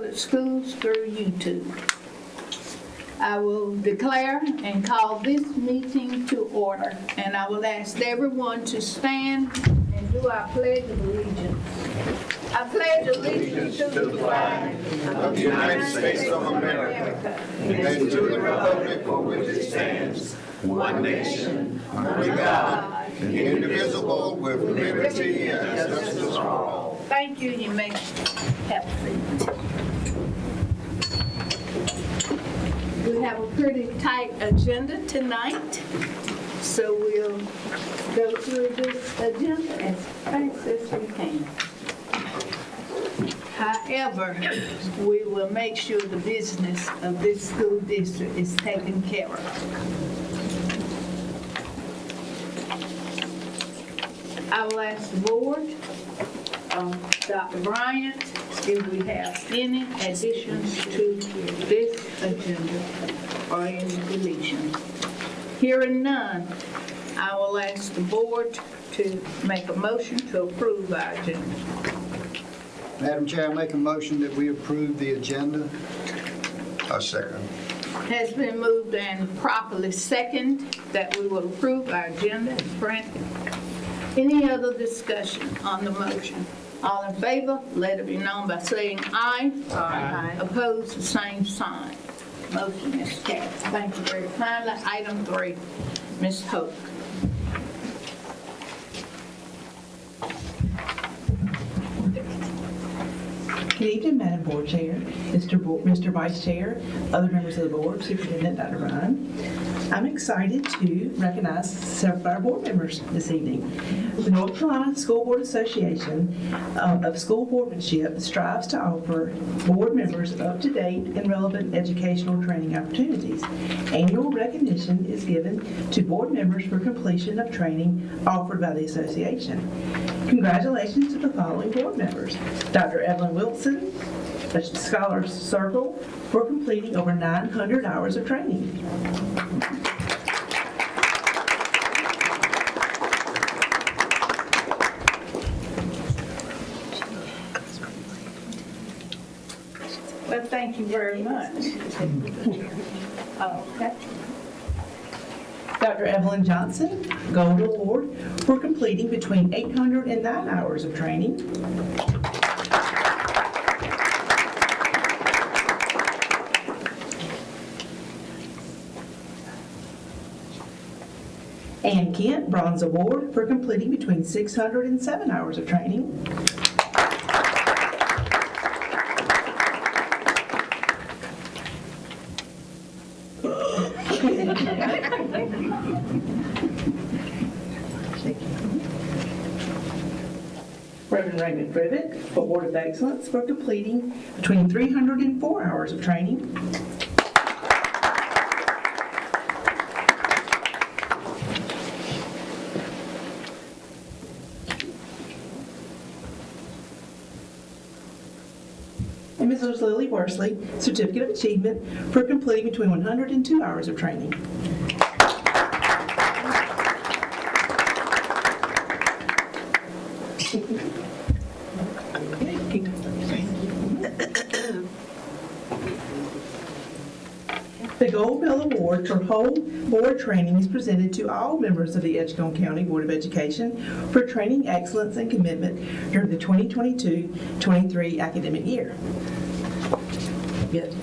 public schools through YouTube. I will declare and call this meeting to order, and I will ask everyone to stand and do our pledge of allegiance. I pledge allegiance to the flag of the United States of America and to the republic for which it stands, one nation, under God, indivisible, with liberty and justice for all. Thank you. You may have a seat. We have a pretty tight agenda tonight, so we'll go through this agenda as fast as we can. However, we will make sure the business of this school district is taken care of. I will ask the board, Dr. Bryant, if we have any additions to this agenda or any deletions. Hearing none, I will ask the board to make a motion to approve our agenda. Madam Chair, I make a motion that we approve the agenda. A second. Has been moved and properly second that we will approve our agenda as printed. Any other discussion on the motion? All in favor, let it be known by saying aye. Aye. Opposed, the same sign. Motion is carried. Thank you very kindly. Item 3, Ms. Hope. Good evening, Madam Board Chair, Mr. Vice Chair, other members of the board, Superintendent Dr. Ryan. I'm excited to recognize several of our board members this evening. The North Carolina School Board Association of School Boardmanship strives to offer board members up-to-date and relevant educational training opportunities. Annual recognition is given to board members for completion of training offered by the association. Congratulations to the following board members: Dr. Evelyn Wilson, a Scholar Circle, for completing over 900 hours of training. Well, thank you very much. Okay. Dr. Evelyn Johnson, Gold Award, for completing between 800 and 9 hours of training. Ann Kent, Bronze Award, for completing between 600 and 7 hours of training. Reverend Raymond Privet, Award of Excellence, for completing between 300 and 4 hours of training. And Mrs. Lily Worsley, Certificate of Achievement, for completing between 100 and 2 hours of training. The Gold Bell Award for whole board training is presented to all members of the Edgecombe County Board of Education for training excellence and commitment during the 2022-23 academic year. Yes.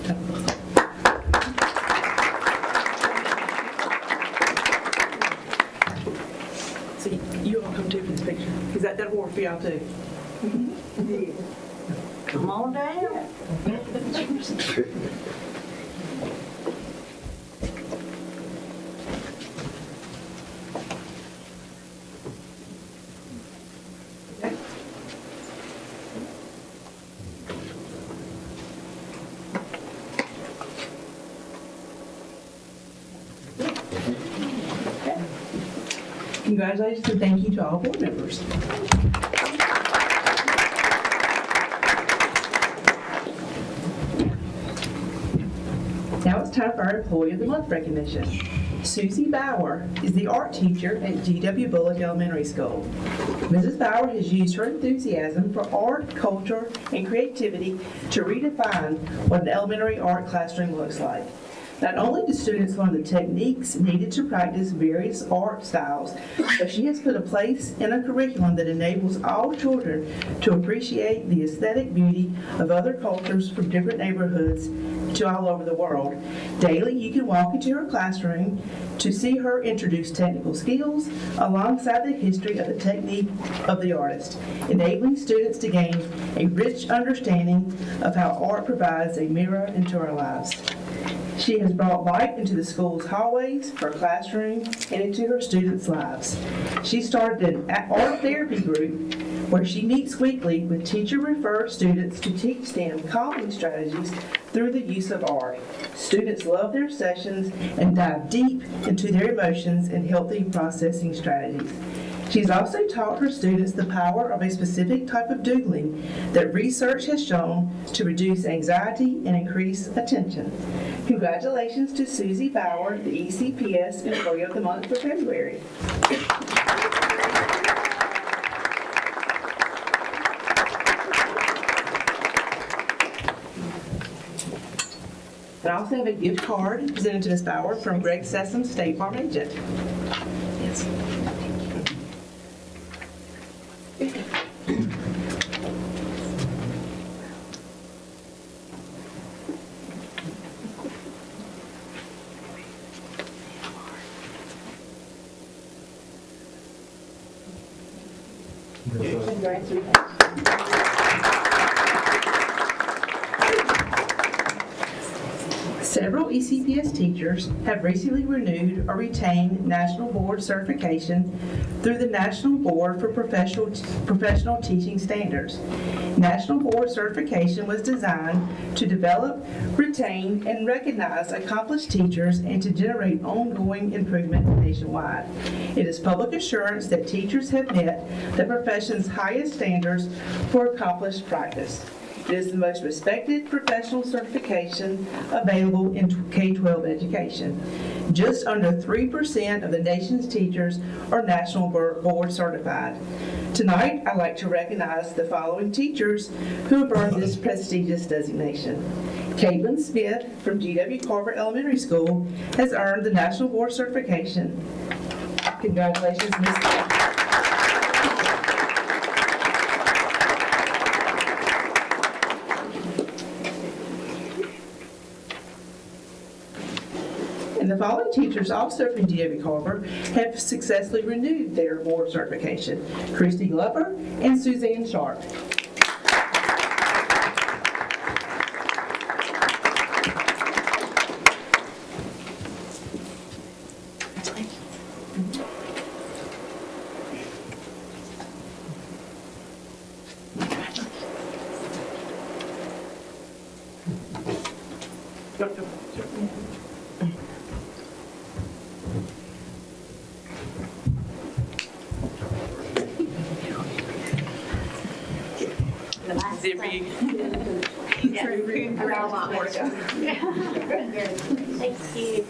So you all come too for this picture. Is that award for y'all too? Come on down. Congratulations and thank you to all board members. Now it's time for our Employee of the Month recognition. Susie Bauer is the art teacher at G.W. Bullock Elementary School. Mrs. Bauer has used her enthusiasm for art, culture, and creativity to redefine what an elementary art classroom looks like. Not only do students learn the techniques needed to practice various art styles, but she has put a place in a curriculum that enables all children to appreciate the aesthetic beauty of other cultures from different neighborhoods to all over the world. Daily, you can walk into her classroom to see her introduce technical skills alongside the history of the technique of the artist, enabling students to gain a rich understanding of how art provides a mirror into our lives. She has brought light into the school's hallways, her classroom, and into her students' lives. She started an art therapy group where she meets weekly with teacher-referred students to teach them coping strategies through the use of art. Students love their sessions and dive deep into their emotions and healthy processing strategies. She's also taught her students the power of a specific type of doodling that research has shown to reduce anxiety and increase attention. Congratulations to Susie Bauer, the ECPS Employee of the Month for February. And I also have a gift card presented to Ms. Bauer from Greg Sessom, State Farm Agent. Yes. Several ECPS teachers have recently renewed or retained National Board certification through the National Board for Professional Teaching Standards. National Board certification was designed to develop, retain, and recognize accomplished teachers and to generate ongoing improvement nationwide. It is public assurance that teachers have met the profession's highest standards for accomplished practice. It is the most respected professional certification available in K-12 education. Just under 3% of the nation's teachers are National Board certified. Tonight, I'd like to recognize the following teachers who have earned this prestigious designation. Caitlin Smith from G.W. Carver Elementary School has earned the National Board certification. Congratulations, Ms. Smith. And the following teachers, also from G.W. Carver, have successfully renewed their board certification: Christy Glover and Suzanne Sharp. Is it for you? Thank you.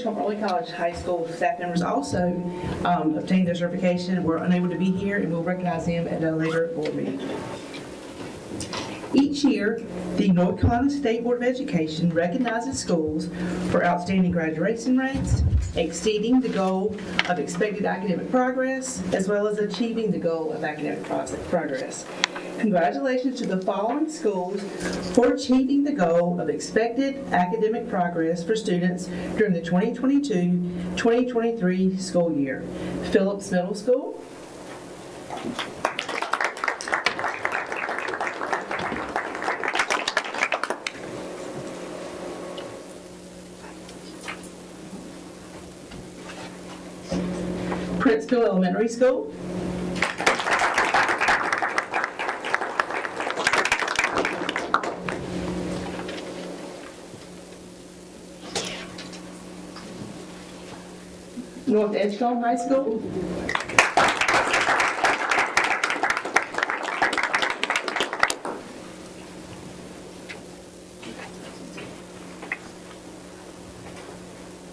From Early College High School staff members also obtained their certification and were unable to be here, and we'll recognize them at a later board meeting. Each year, the North Carolina State Board of Education recognizes schools for outstanding graduation rates, exceeding the goal of expected academic progress, as well as achieving the goal of academic progress. Congratulations to the following schools for achieving the goal of expected academic progress for students during the 2022-2023 school year. Phillips Middle School, Princeville Elementary School, North Edgecombe High School.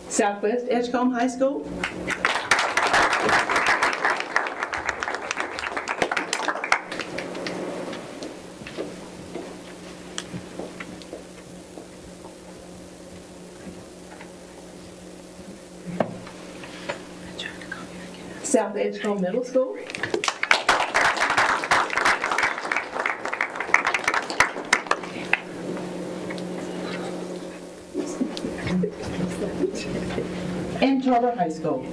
Southwest Edgecombe High School. South Edgecombe Middle School. And Charter High School.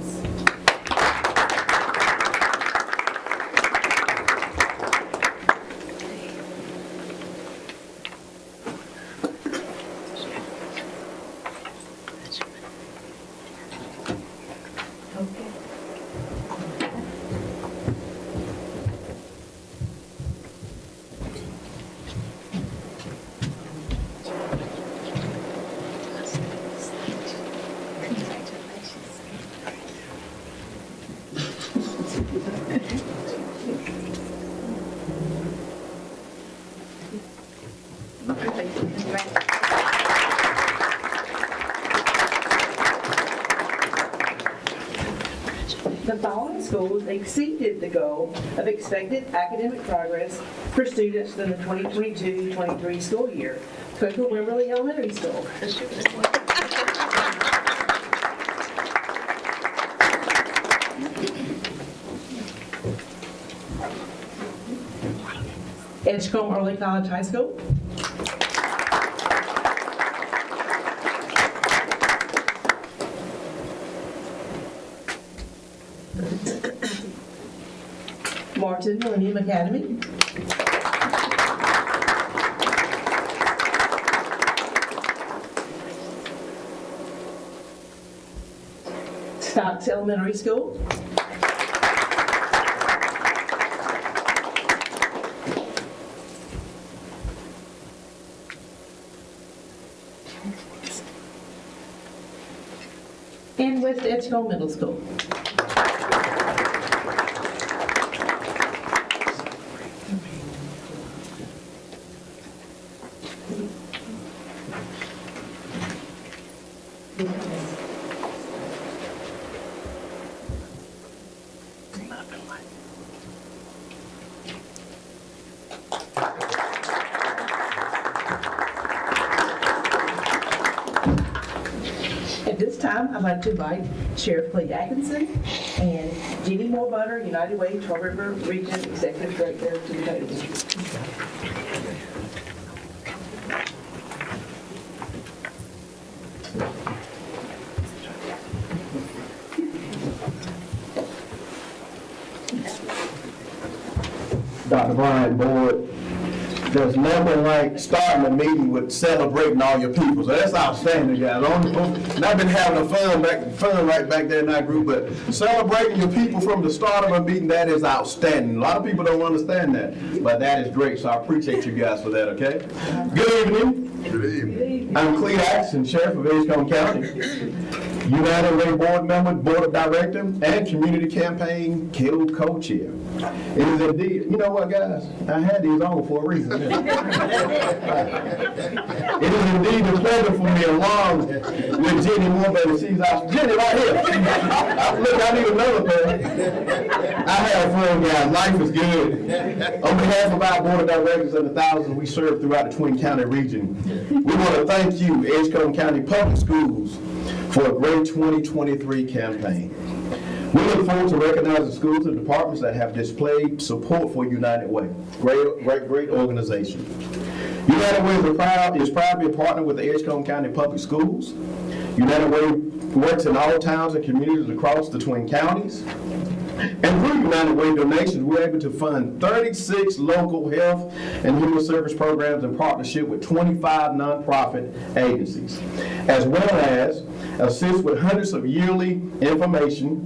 The following schools exceeded the goal of expected academic progress for students in the 2022-23 school year. Coastal Wimberley Elementary School. Edgecombe Early College High School. Martin Millennium Academy. Stocks Elementary School. And West Edgecombe Middle School. At this time, I'd like to invite Sheriff Clay Atkinson and Jeannie Moore Butter, United Way, Charter River Region Executive Director, to the podium. Dr. Brian, board, there's nothing like starting a meeting with celebrating all your people. So that's outstanding, guys. And I've been having fun right back there in that group, but celebrating your people from the start of a meeting, that is outstanding. A lot of people don't understand that, but that is great. So I appreciate you guys for that, okay? Good evening. Good evening. I'm Clete Atkinson, Sheriff of Edgecombe County, United Way Board Member, Board of Director, and Community Campaign Co-Chair. It is indeed, you know what, guys? I had these on for a reason. It is indeed a pleasure for me, along with Jenny Moore, she's out. Jenny, right here. Look, I need another pair. I have fun, guys. Life is good. On behalf of our Board of Directors and the thousands we serve throughout the Twin County region, we want to thank you, Edgecombe County Public Schools, for a great 2023 campaign. We look forward to recognizing schools and departments that have displayed support for United Way. Great organization. United Way is proud to be a partner with the Edgecombe County Public Schools. United Way works in all towns and communities across the Twin Counties. And through United Way donations, we're able to fund 36 local health and human service programs in partnership with 25 nonprofit agencies, as well as assist with hundreds of yearly information,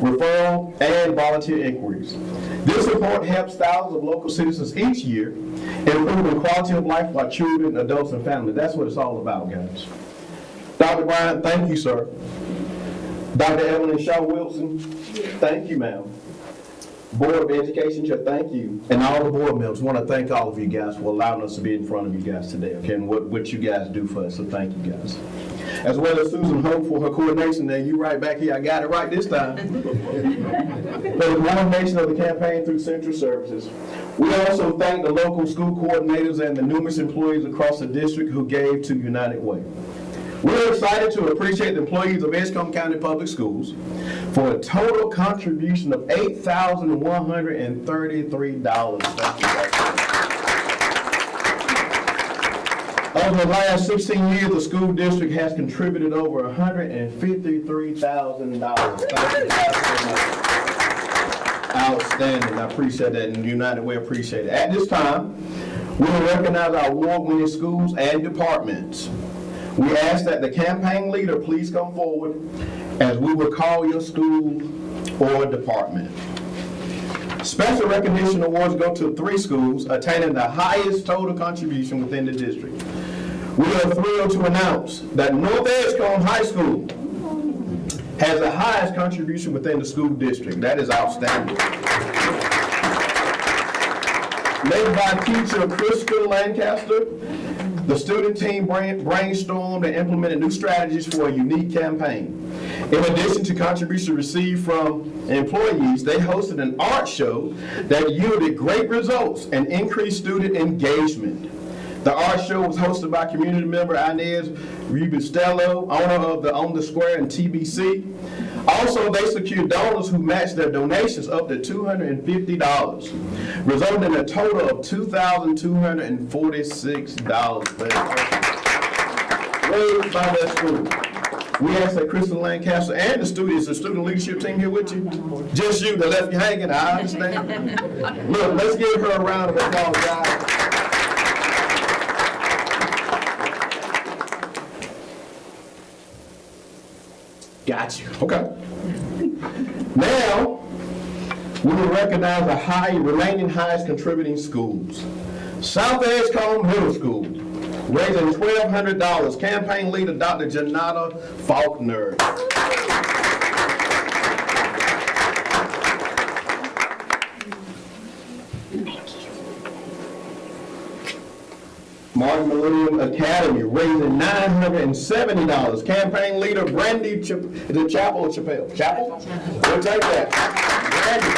referral, and volunteer inquiries. This support helps thousands of local citizens each year, improving quality of life for our children, adults, and families. That's what it's all about, guys. Dr. Bryant, thank you, sir. Dr. Evelyn Shaw Wilson, thank you, ma'am. Board of Education Chair, thank you. And all the board members, want to thank all of you guys for allowing us to be in front of you guys today, okay, and what you guys do for us, so thank you guys. As well as Susan Hope for her coordination there. You right back here, I got it right this time. For the coordination of the campaign through Central Services. We also thank the local school coordinators and the numerous employees across the district who gave to United Way. We're excited to appreciate the employees of Edgecombe County Public Schools for a total contribution of $8,133. Thank you guys. Over the last 16 years, the school district has contributed over $153,000. Thank you guys so much. Outstanding. I appreciate that, and United Way appreciate it. At this time, we will recognize our award-winning schools and departments. We ask that the campaign leader please come forward as we will call your school or department. Special recognition awards go to 3 schools attaining the highest total contribution within the district. We are thrilled to announce that North Edgecombe High School has the highest contribution within the school district. That is outstanding. Led by teacher Crystal Lancaster, the student team brainstormed and implemented new strategies for a unique campaign. In addition to contributions received from employees, they hosted an art show that yielded great results and increased student engagement. The art show was hosted by community member Inez Rubistello, owner of the On the Square and TBC. Also, they secured donors who matched their donations up to $250, resulting in a total of $2,246 raised by their school. We ask that Crystal Lancaster and the student leadership team here with you. Just you that left you hanging, I understand. Look, let's give her a round of applause, guys. Got you. Okay. Now, we will recognize the remaining highest contributing schools. South Edgecombe Middle School, raising $1,200. Campaign leader, Dr. Janata Faulkner. Martin Millennium Academy, raising $970. Campaign leader, Brandy Chappell? Chapel? We'll take that. Brandy.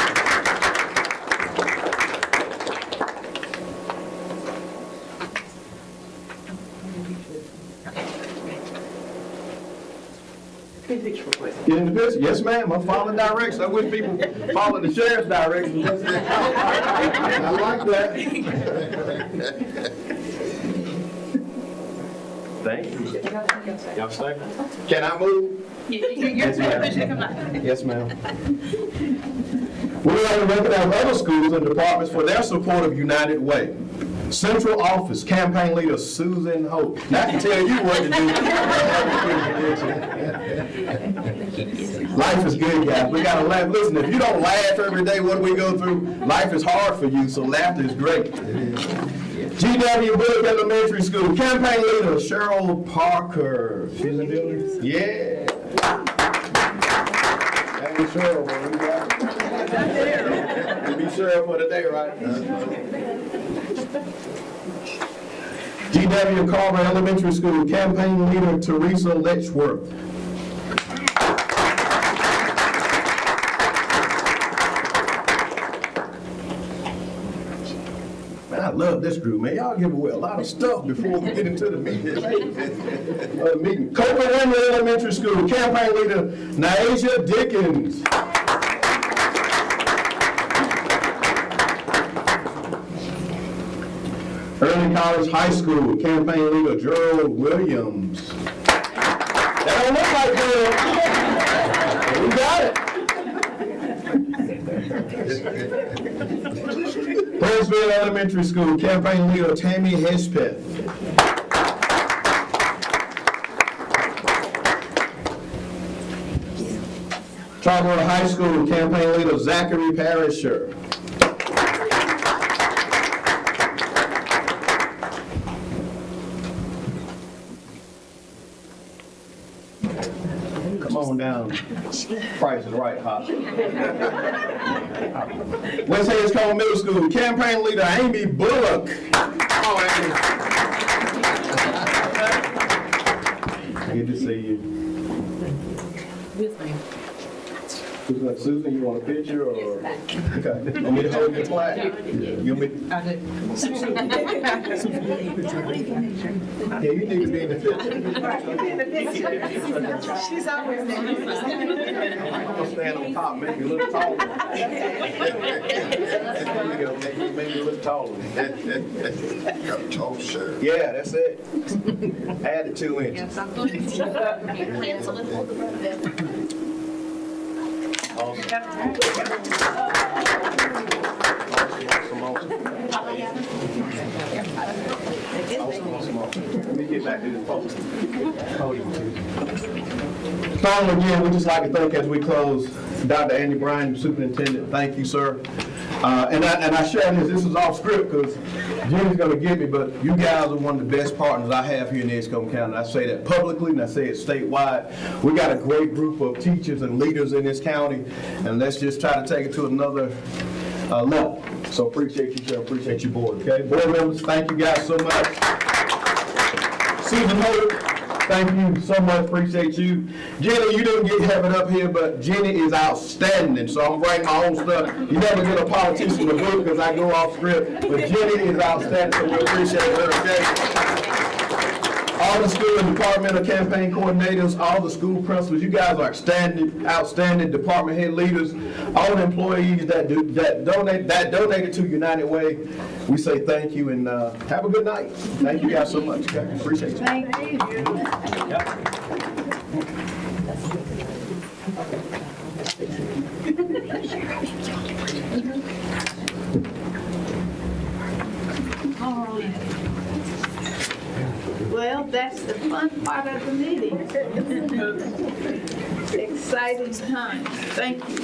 Get in the picture. Yes, ma'am. I'm following directions. I wish people follow the sheriff's directions. I like that. Thank you. Y'all stay. Can I move? Yes, ma'am. Yes, ma'am. We want to recognize other schools and departments for their support of United Way. Central Office, campaign leader Susan Hope. Now I can tell you what to do. Life is good, guys. We got to laugh. Listen, if you don't laugh every day, what we go through, life is hard for you, so laughter is great. GW Bullock Elementary School, campaign leader Cheryl Parker. She's in the building? Yeah. Hey, Cheryl, man, we got it. You be Cheryl for the day, right? GW Carver Elementary School, campaign leader Teresa Letchworth. Man, I love this group, man. Y'all give away a lot of stuff before we get into the meeting. Copeland Winter Elementary School, campaign leader Naisha Dickens. Early College High School, campaign leader Gerald Williams. That don't look like Gerald. We got it. Burnsville Elementary School, campaign leader Tammy Hespeth. Chartwell High School, campaign leader Zachary Parisher. Come on on down. Price is right, huh? West Hanscom Middle School campaign leader Amy Bullock. Come on, Amy. Good to see you. Susan, you want a picture or? Okay. Want me to hold your flag? You want me? I do. Yeah, you need to be in the picture. She's always I'm gonna stand on top, make you look taller. There you go, make you look taller. Got a tall shirt. Yeah, that's it. Add the 2 inches. Let me get back to this post. Finally, again, we'd just like to thank, as we close, Dr. Andy Bryan, Superintendent. Thank you, sir. And I share this is off script because Jimmy's going to get me, but you guys are one of the best partners I have here in Edgecombe County. I say that publicly and I say it statewide. We got a great group of teachers and leaders in this county, and let's just try to take it to another level. So appreciate you, sir. Appreciate you, board. Okay, board members, thank you guys so much. Susan Holt, thank you so much. Appreciate you. Jenny, you didn't get heaven up here, but Jenny is outstanding. So I'm writing my own stuff. You never get a politician to book because I go off script. But Jenny is outstanding, so we appreciate her, okay? All the school and departmental campaign coordinators, all the school principals, you guys are outstanding department head leaders, all the employees that donated to United Way. We say thank you and have a good night. Thank you guys so much. Okay? Appreciate you. Thank you. All right. Well, that's the fun part of the meeting. Exciting times. Thank you.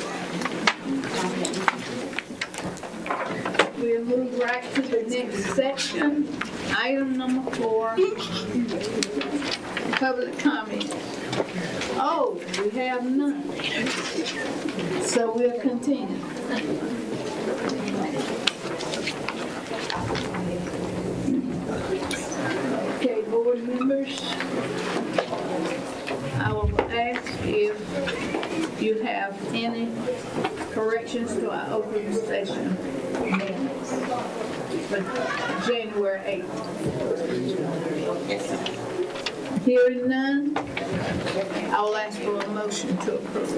We'll move right to the next section. Item number 4, public comment. Oh, we have none. So we'll continue. Okay, board members, I will ask if you have any corrections to our open session minutes for January 8th. Hearing none, I will ask for a motion to approve.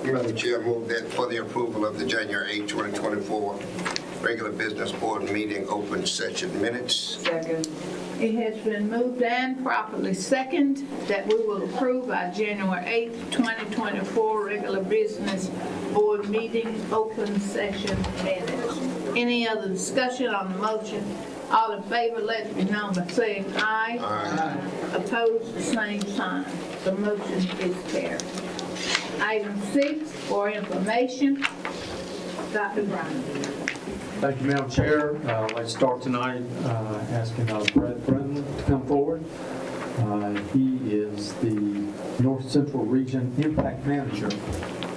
Madam Chair, move that for the approval of the January 8, 2024 regular business board meeting open session minutes. Second. It has been moved and properly second that we will approve our January 8th, 2024 regular business board meeting open session minutes. Any other discussion on the motion? All in favor, let it be known by saying aye. Aye. Opposed, the same sign. The motion is carried. Item 6, for information, Dr. Bryan. Thank you, Madam Chair. I'd like to start tonight asking Brett Brennan to come forward. He is the North Central Region Impact Manager,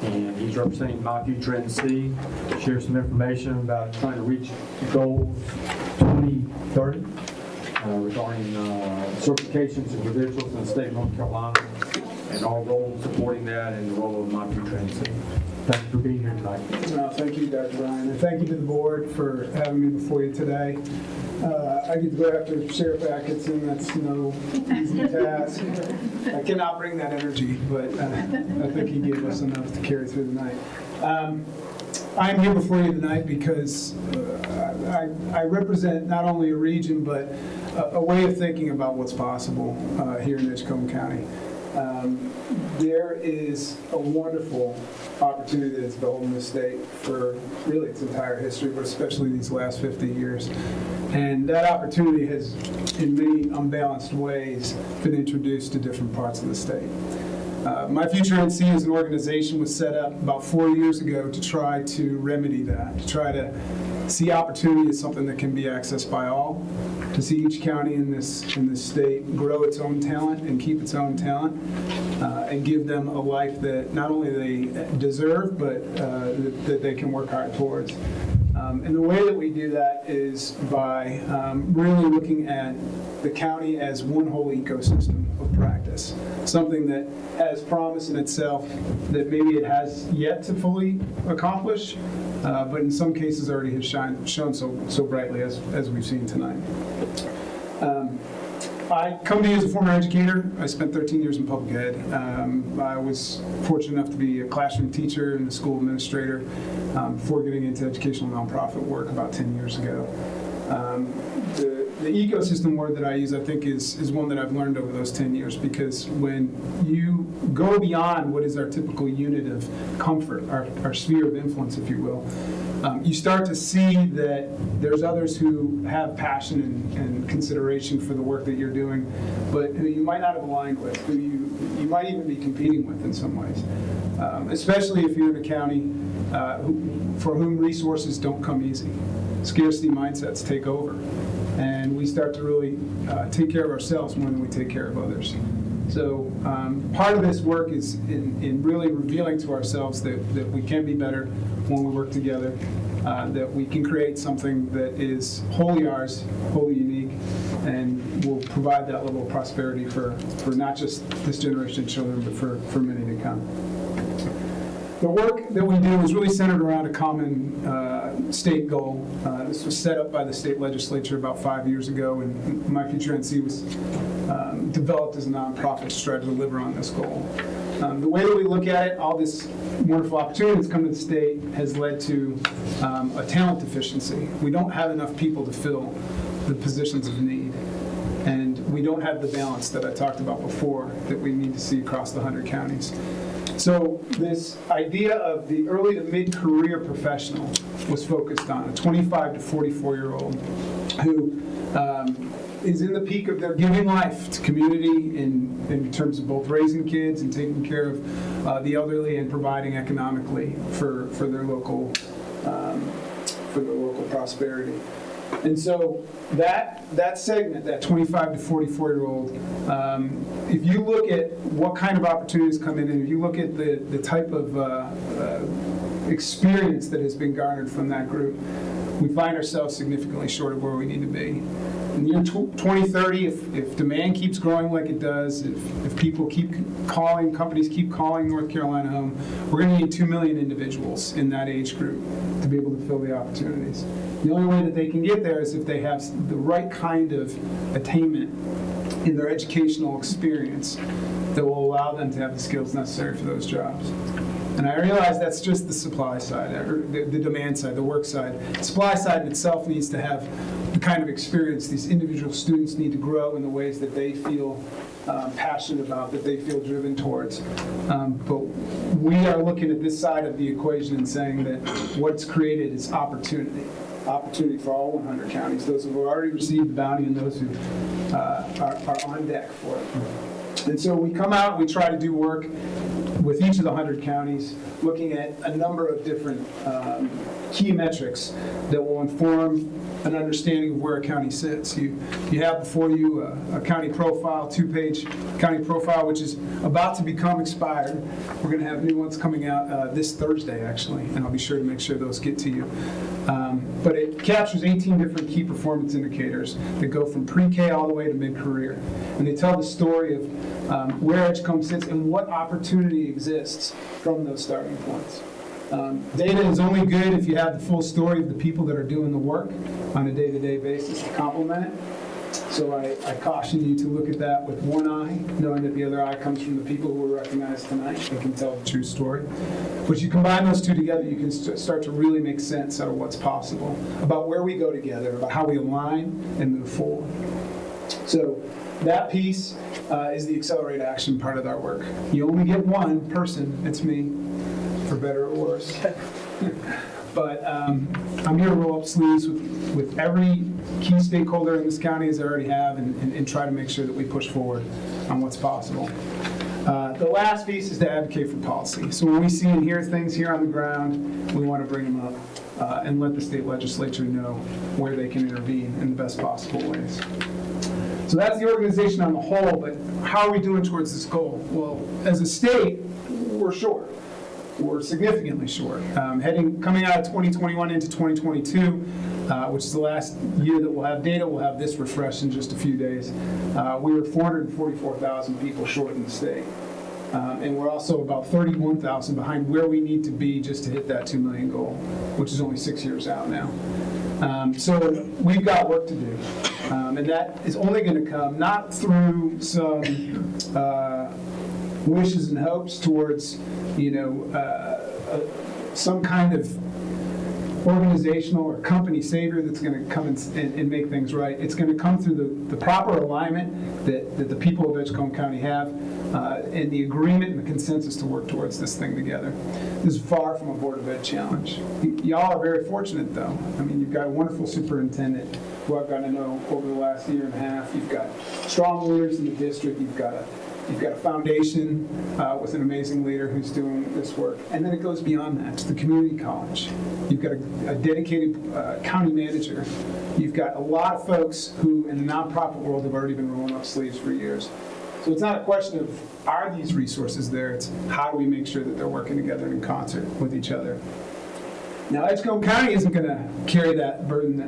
and he's representing My Future NC, share some information about trying to reach goals 2030 regarding certifications and credentials in the state of North Carolina, and our role in supporting that and the role of My Future NC. Thank you for being here tonight. Thank you, Dr. Ryan, and thank you to the board for having me before you today. I get to go after Sheriff Atkinson. That's no easy task. I cannot bring that energy, but I think he gave us enough to carry through the night. I'm here before you tonight because I represent not only a region, but a way of thinking about what's possible here in Edgecombe County. There is a wonderful opportunity that's developed in this state for really its entire history, but especially these last 50 years. And that opportunity has, in many unbalanced ways, been introduced to different parts of the state. My Future NC as an organization was set up about 4 years ago to try to remedy that, to try to see opportunity as something that can be accessed by all, to see each county in this state grow its own talent and keep its own talent, and give them a life that not only they deserve, but that they can work hard towards. And the way that we do that is by really looking at the county as one whole ecosystem of practice, something that has promise in itself that maybe it has yet to fully accomplish, but in some cases already has shown so brightly as we've seen tonight. I come to you as a former educator. I spent 13 years in public ed. I was fortunate enough to be a classroom teacher and a school administrator before getting into educational nonprofit work about 10 years ago. The ecosystem word that I use, I think, is one that I've learned over those 10 years, because when you go beyond what is our typical unit of comfort, our sphere of influence, if you will, you start to see that there's others who have passion and consideration for the work that you're doing, but who you might not have aligned with, who you might even be competing with in some ways, especially if you're in a county for whom resources don't come easy. Scarcity mindsets take over, and we start to really take care of ourselves more than we take care of others. So part of this work is in really revealing to ourselves that we can be better when we work together, that we can create something that is wholly ours, wholly unique, and will provide that level of prosperity for not just this generation of children, but for many to come. The work that we do is really centered around a common state goal. This was set up by the state legislature about 5 years ago, and My Future NC was developed as a nonprofit to try to deliver on this goal. The way that we look at it, all this wonderful opportunity that's come to the state has led to a talent deficiency. We don't have enough people to fill the positions of need, and we don't have the balance that I talked about before that we need to see across the 100 counties. So this idea of the early to mid-career professional was focused on a 25 to 44-year-old who is in the peak of their giving life to community in terms of both raising kids and taking care of the elderly and providing economically for their local prosperity. And so that segment, that 25 to 44-year-old, if you look at what kind of opportunities come in, and if you look at the type of experience that has been garnered from that group, we find ourselves significantly short of where we need to be. In the year 2030, if demand keeps growing like it does, if people keep calling, companies keep calling North Carolina home, we're going to need 2 million individuals in that age group to be able to fill the opportunities. The only way that they can get there is if they have the right kind of attainment in their educational experience that will allow them to have the skills necessary for those jobs. And I realize that's just the supply side, or the demand side, the work side. The supply side in itself needs to have the kind of experience these individual students need to grow in the ways that they feel passionate about, that they feel driven towards. But we are looking at this side of the equation and saying that what's created is opportunity for all 100 counties, those who have already received the bounty and those who are on deck for it. And so we come out and we try to do work with each of the 100 counties, looking at a number of different key metrics that will inform an understanding of where a county sits. You have before you a county profile, 2-page county profile, which is about to become expired. We're going to have new ones coming out this Thursday, actually, and I'll be sure to make sure those get to you. But it captures 18 different key performance indicators that go from pre-K all the way to mid-career. And they tell the story of where Edgecombe sits and what opportunity exists from those starting points. Data is only good if you have the full story of the people that are doing the work on a day-to-day basis to complement it. So I caution you to look at that with one eye, knowing that the other eye comes from the people who were recognized tonight and can tell the true story. But you combine those two together, you can start to really make sense out of what's possible, about where we go together, about how we align and move forward. So that piece is the accelerate action part of our work. You only get one person, it's me, for better or worse. But I'm here to roll up sleeves with every key stakeholder in this county, as I already have, and try to make sure that we push forward on what's possible. The last piece is to advocate for policy. So when we see and hear things here on the ground, we want to bring them up and let the state legislature know where they can intervene in the best possible ways. So that's the organization on the whole, but how are we doing towards this goal? Well, as a state, we're short. We're significantly short. Coming out of 2021 into 2022, which is the last year that we'll have data, we'll have this refreshed in just a few days. We were 444,000 people short in the state. And we're also about 31,000 behind where we need to be just to hit that 2 million goal, which is only 6 years out now. So we've got work to do. And that is only going to come not through some wishes and hopes towards, some kind of organizational or company savior that's going to come and make things right. It's going to come through the proper alignment that the people of Edgecombe County have and the agreement and the consensus to work towards this thing together. This is far from a Board of Ed challenge. Y'all are very fortunate, though. I mean, you've got a wonderful superintendent who I've gotten to know over the last year and a half. You've got strong leaders in the district. You've got a foundation with an amazing leader who's doing this work. And then it goes beyond that to the community college. You've got a dedicated county manager. You've got a lot of folks who in the nonprofit world have already been rolling up sleeves for years. So it's not a question of are these resources there, it's how do we make sure that they're working together in concert with each other. Now, Edgecombe County isn't going to carry that burden,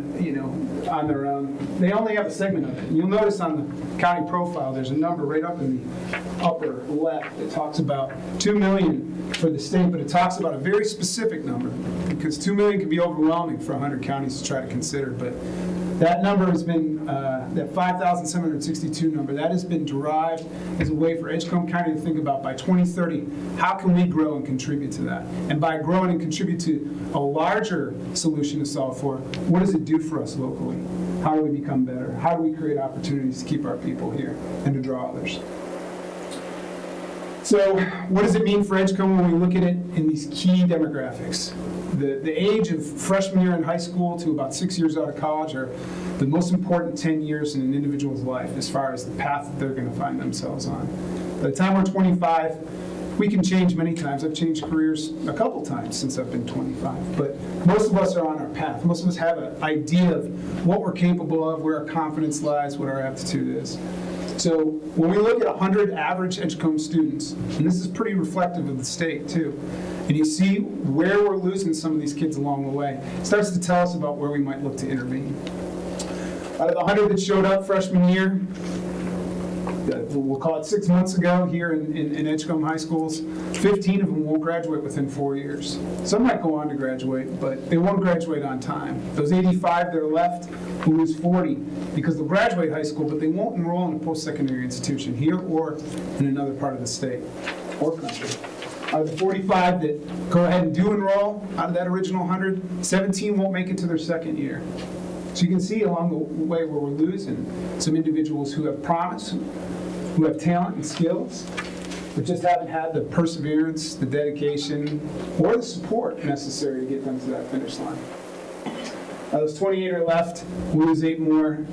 on their own. They only have a segment of it. You'll notice on the county profile, there's a number right up in the upper left that talks about 2 million for the state, but it talks about a very specific number because 2 million can be overwhelming for 100 counties to try to consider. But that number has been, that 5,762 number, that has been derived as a way for Edgecombe County to think about by 2030, how can we grow and contribute to that? And by growing and contribute to a larger solution to solve for, what does it do for us locally? How do we become better? How do we create opportunities to keep our people here and to draw others? So what does it mean for Edgecombe when we look at it in these key demographics? The age of freshman year in high school to about 6 years out of college are the most important 10 years in an individual's life as far as the path that they're going to find themselves on. By the time we're 25, we can change many times. I've changed careers a couple times since I've been 25, but most of us are on our path. Most of us have an idea of what we're capable of, where our confidence lies, what our aptitude is. So when we look at 100 average Edgecombe students, and this is pretty reflective of the state too, and you see where we're losing some of these kids along the way, it starts to tell us about where we might look to intervene. Out of the 100 that showed up freshman year, we'll call it 6 months ago here in Edgecombe high schools, 15 of them won't graduate within 4 years. Some might go on to graduate, but they won't graduate on time. Those 85 that are left will lose 40 because they'll graduate high school, but they won't enroll in a post-secondary institution here or in another part of the state or country. Out of the 45 that go ahead and do enroll, out of that original 100, 17 won't make it to their second year. So you can see along the way where we're losing some individuals who have promise, who have talent and skills, but just haven't had the perseverance, the dedication, or the support necessary to get them to that finish line. Those 28 are left. We'll lose 8 more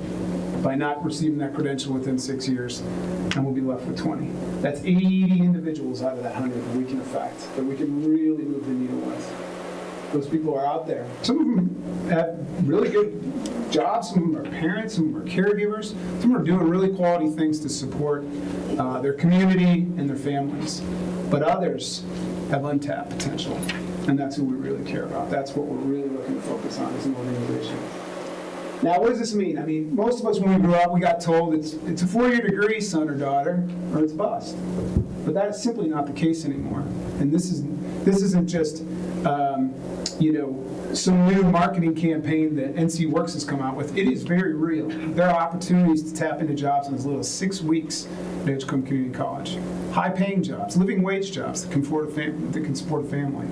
by not receiving that credential within 6 years, and we'll be left with 20. That's 80 individuals out of that 100 that we can affect, that we can really move the needle with. Those people are out there. Some of them have really good jobs, some of them are parents, some of them are caregivers, some of them are doing really quality things to support their community and their families. But others have untapped potential, and that's who we really care about. That's what we're really looking to focus on as an organization. Now, what does this mean? I mean, most of us when we grew up, we got told it's a 4-year degree, son or daughter, or it's bust. But that is simply not the case anymore. And this isn't just some new marketing campaign that NC Works has come out with. It is very real. There are opportunities to tap into jobs in as little as 6 weeks at Edgecombe Community College. High-paying jobs, living wage jobs that can support a family.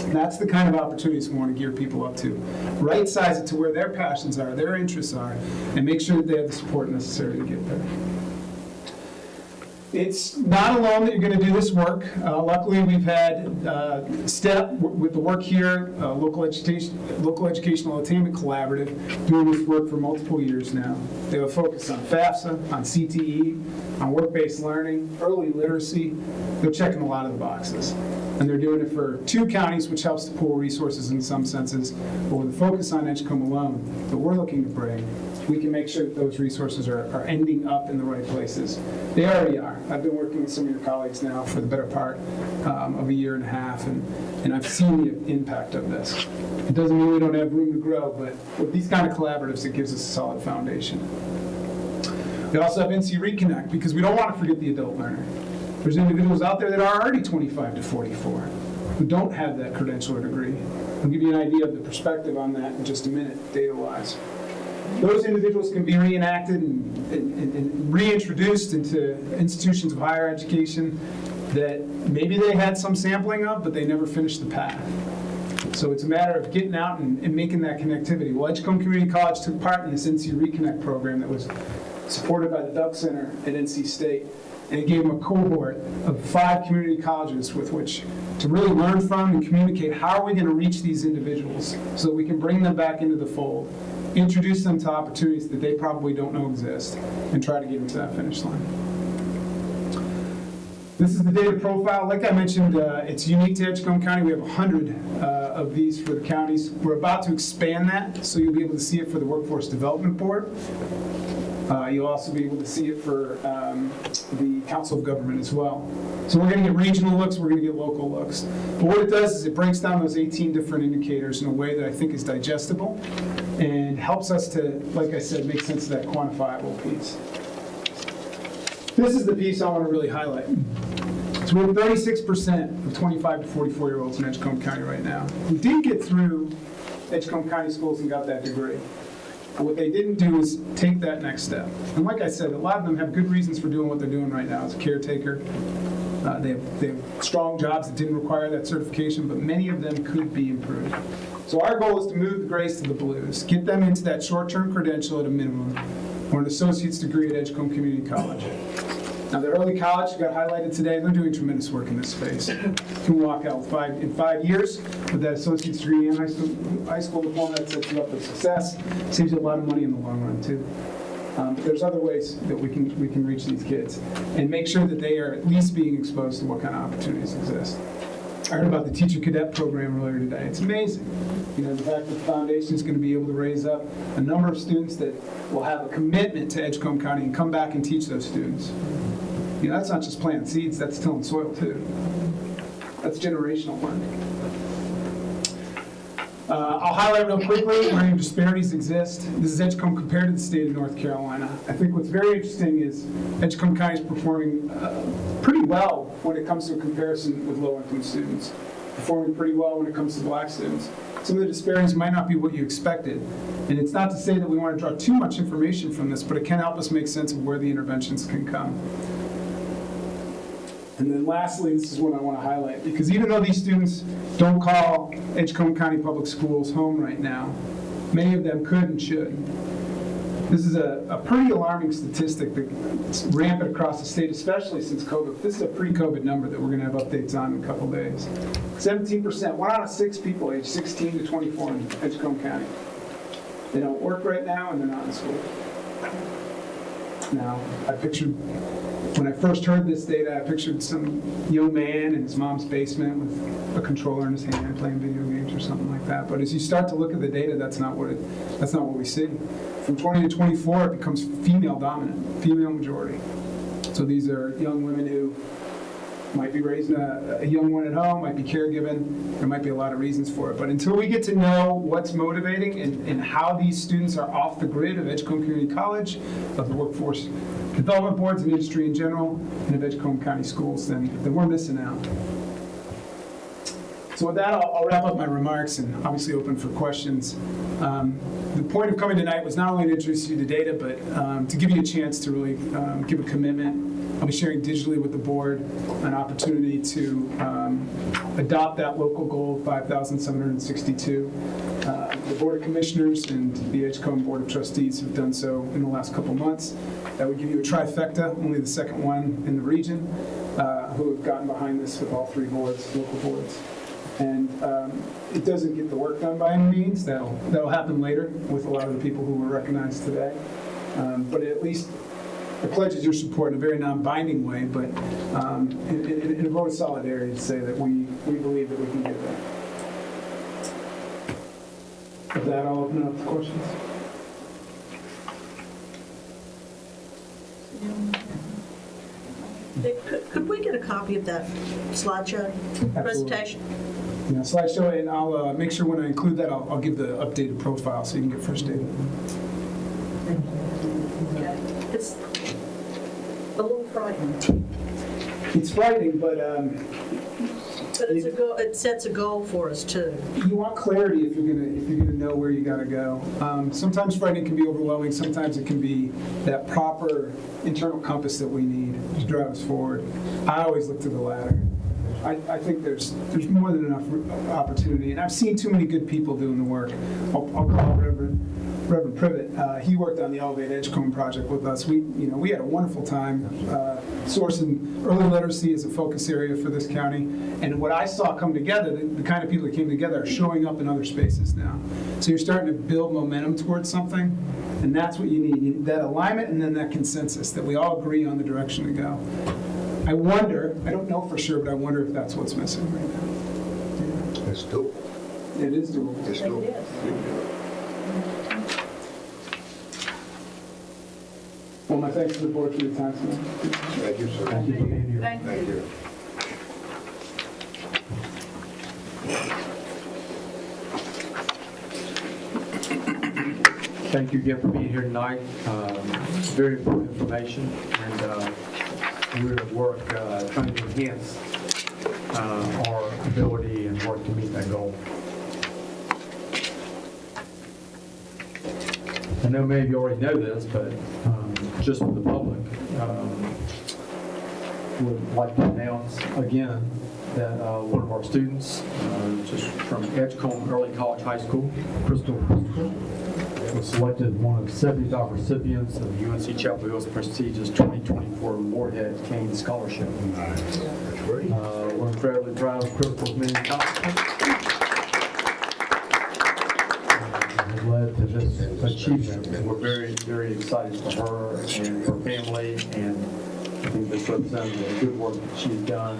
And that's the kind of opportunities we want to gear people up to. Right-size it to where their passions are, their interests are, and make sure that they have the support necessary to get there. It's not alone that you're going to do this work. Luckily, we've had STEP with the work here, Local Educational Attainment Collaborative, doing this work for multiple years now. They have a focus on FAFSA, on CTE, on work-based learning, early literacy. They're checking a lot of the boxes. And they're doing it for 2 counties, which helps to pool resources in some senses. But with a focus on Edgecombe alone that we're looking to bring, we can make sure that those resources are ending up in the right places. They already are. I've been working with some of your colleagues now for the better part of a year and a half, and I've seen the impact of this. It doesn't mean we don't have room to grow, but with these kind of collaboratives, it gives us a solid foundation. We also have NC Reconnect, because we don't want to forget the adult learner. There's individuals out there that are already 25 to 44 who don't have that credential or degree. I'll give you an idea of the perspective on that in just a minute, data-wise. Those individuals can be reenacted and reintroduced into institutions of higher education that maybe they had some sampling of, but they never finished the path. So it's a matter of getting out and making that connectivity. Well, Edgecombe Community College took part in this NC Reconnect program that was supported by the Duck Center at NC State. And it gave them a cohort of 5 community colleges with which to really learn from and communicate how are we going to reach these individuals so that we can bring them back into the fold, introduce them to opportunities that they probably don't know exist, and try to get them to that finish line. This is the data profile. Like I mentioned, it's unique to Edgecombe County. We have 100 of these for the counties. We're about to expand that, so you'll be able to see it for the Workforce Development Board. You'll also be able to see it for the Council of Government as well. So we're going to get regional looks, we're going to get local looks. But what it does is it breaks down those 18 different indicators in a way that I think is digestible and helps us to, like I said, make sense of that quantifiable piece. This is the piece I want to really highlight. So we have 36% of 25 to 44-year-olds in Edgecombe County right now who did get through Edgecombe County schools and got that degree. But what they didn't do is take that next step. And like I said, a lot of them have good reasons for doing what they're doing right now as a caretaker. They have strong jobs that didn't require that certification, but many of them could be improved. So our goal is to move the grays to the blues, get them into that short-term credential at a minimum, or an associate's degree at Edgecombe Community College. Now, the early college got highlighted today. They're doing tremendous work in this space. You can walk out in 5 years with that associate's degree and high school diploma. That sets you up for success. Saves you a lot of money in the long run, too. But there's other ways that we can reach these kids and make sure that they are at least being exposed to what kind of opportunities exist. I heard about the teacher cadet program earlier today. It's amazing. You know, the fact that the foundation is going to be able to raise up a number of students that will have a commitment to Edgecombe County and come back and teach those students. You know, that's not just planting seeds, that's tilling soil too. That's generational learning. I'll highlight real quickly where disparities exist. This is Edgecombe compared to the state of North Carolina. I think what's very interesting is Edgecombe County is performing pretty well when it comes to a comparison with low-income students, performing pretty well when it comes to black students. Some of the disparities might not be what you expected. And it's not to say that we want to draw too much information from this, but it can help us make sense of where the interventions can come. And then lastly, this is what I want to highlight, because even though these students don't call Edgecombe County Public Schools home right now, many of them could and should. This is a pretty alarming statistic that's rampant across the state, especially since COVID. This is a pre-COVID number that we're going to have updates on in a couple days. 17%, 1 out of 6 people aged 16 to 24 in Edgecombe County. They don't work right now and they're not in school. Now, when I first heard this data, I pictured some young man in his mom's basement with a controller in his hand playing video games or something like that. But as you start to look at the data, that's not what we see. From 20 to 24, it becomes female dominant, female majority. So these are young women who might be raising a young one at home, might be caregiving. There might be a lot of reasons for it. But until we get to know what's motivating and how these students are off the grid of Edgecombe Community College, of the workforce development boards and industry in general, and of Edgecombe County schools, then we're missing out. So with that, I'll wrap up my remarks and obviously open for questions. The point of coming tonight was not only to introduce you to data, but to give you a chance to really give a commitment. I'll be sharing digitally with the board an opportunity to adopt that local goal of 5,762. the Board of Commissioners and the Edgecombe Board of Trustees have done so in the last couple months. That would give you a trifecta, only the second one in the region, who have gotten behind this with all three boards, local boards. And it doesn't get the work done by any means. That'll happen later with a lot of the people who were recognized today. But at least it pledges your support in a very non-binding way, but in a vote of solidarity to say that we believe that we can get there. With that, I'll open it up to questions. Could we get a copy of that slideshow presentation? Yeah, slideshow, and I'll make sure when I include that, I'll give the updated profile so you can get first data. It's a little frightening, It's frightening, but but it's a goal, it sets a goal for us too. you want clarity if you're gonna know where you gotta go. Sometimes frightening can be overwhelming. Sometimes it can be that proper internal compass that we need to drive us forward. I always look to the latter. I think there's more than enough opportunity, and I've seen too many good people doing the work. I'll call Reverend Privet. He worked on the Elevate Edgecombe project with us. We had a wonderful time sourcing early literacy as a focus area for this county. And what I saw come together, the kind of people that came together are showing up in other spaces now. So you're starting to build momentum towards something, and that's what you need. You need that alignment and then that consensus that we all agree on the direction to go. I wonder, I don't know for sure, but I wonder if that's what's missing right now. It's doable. It is doable. It's doable. Well, my thanks to the board for your time tonight. Thank you, sir. Thank you for being here. Thank you. Thank you again for being here tonight. Very important information, and we're at work trying to enhance our ability and work to meet that goal. I know many of you already know this, but just for the public, would like to announce again that one of our students, just from Edgecombe Early College High School, Crystal, was selected one of 75 recipients of UNC Chapel Hill's prestigious 2024 Moorhead Kane Scholarship. That's great. We're incredibly proud of Crystal's many accomplishments. Has led to this achievement. We're very, very excited for her and her family, and I think this represents the good work that she's done,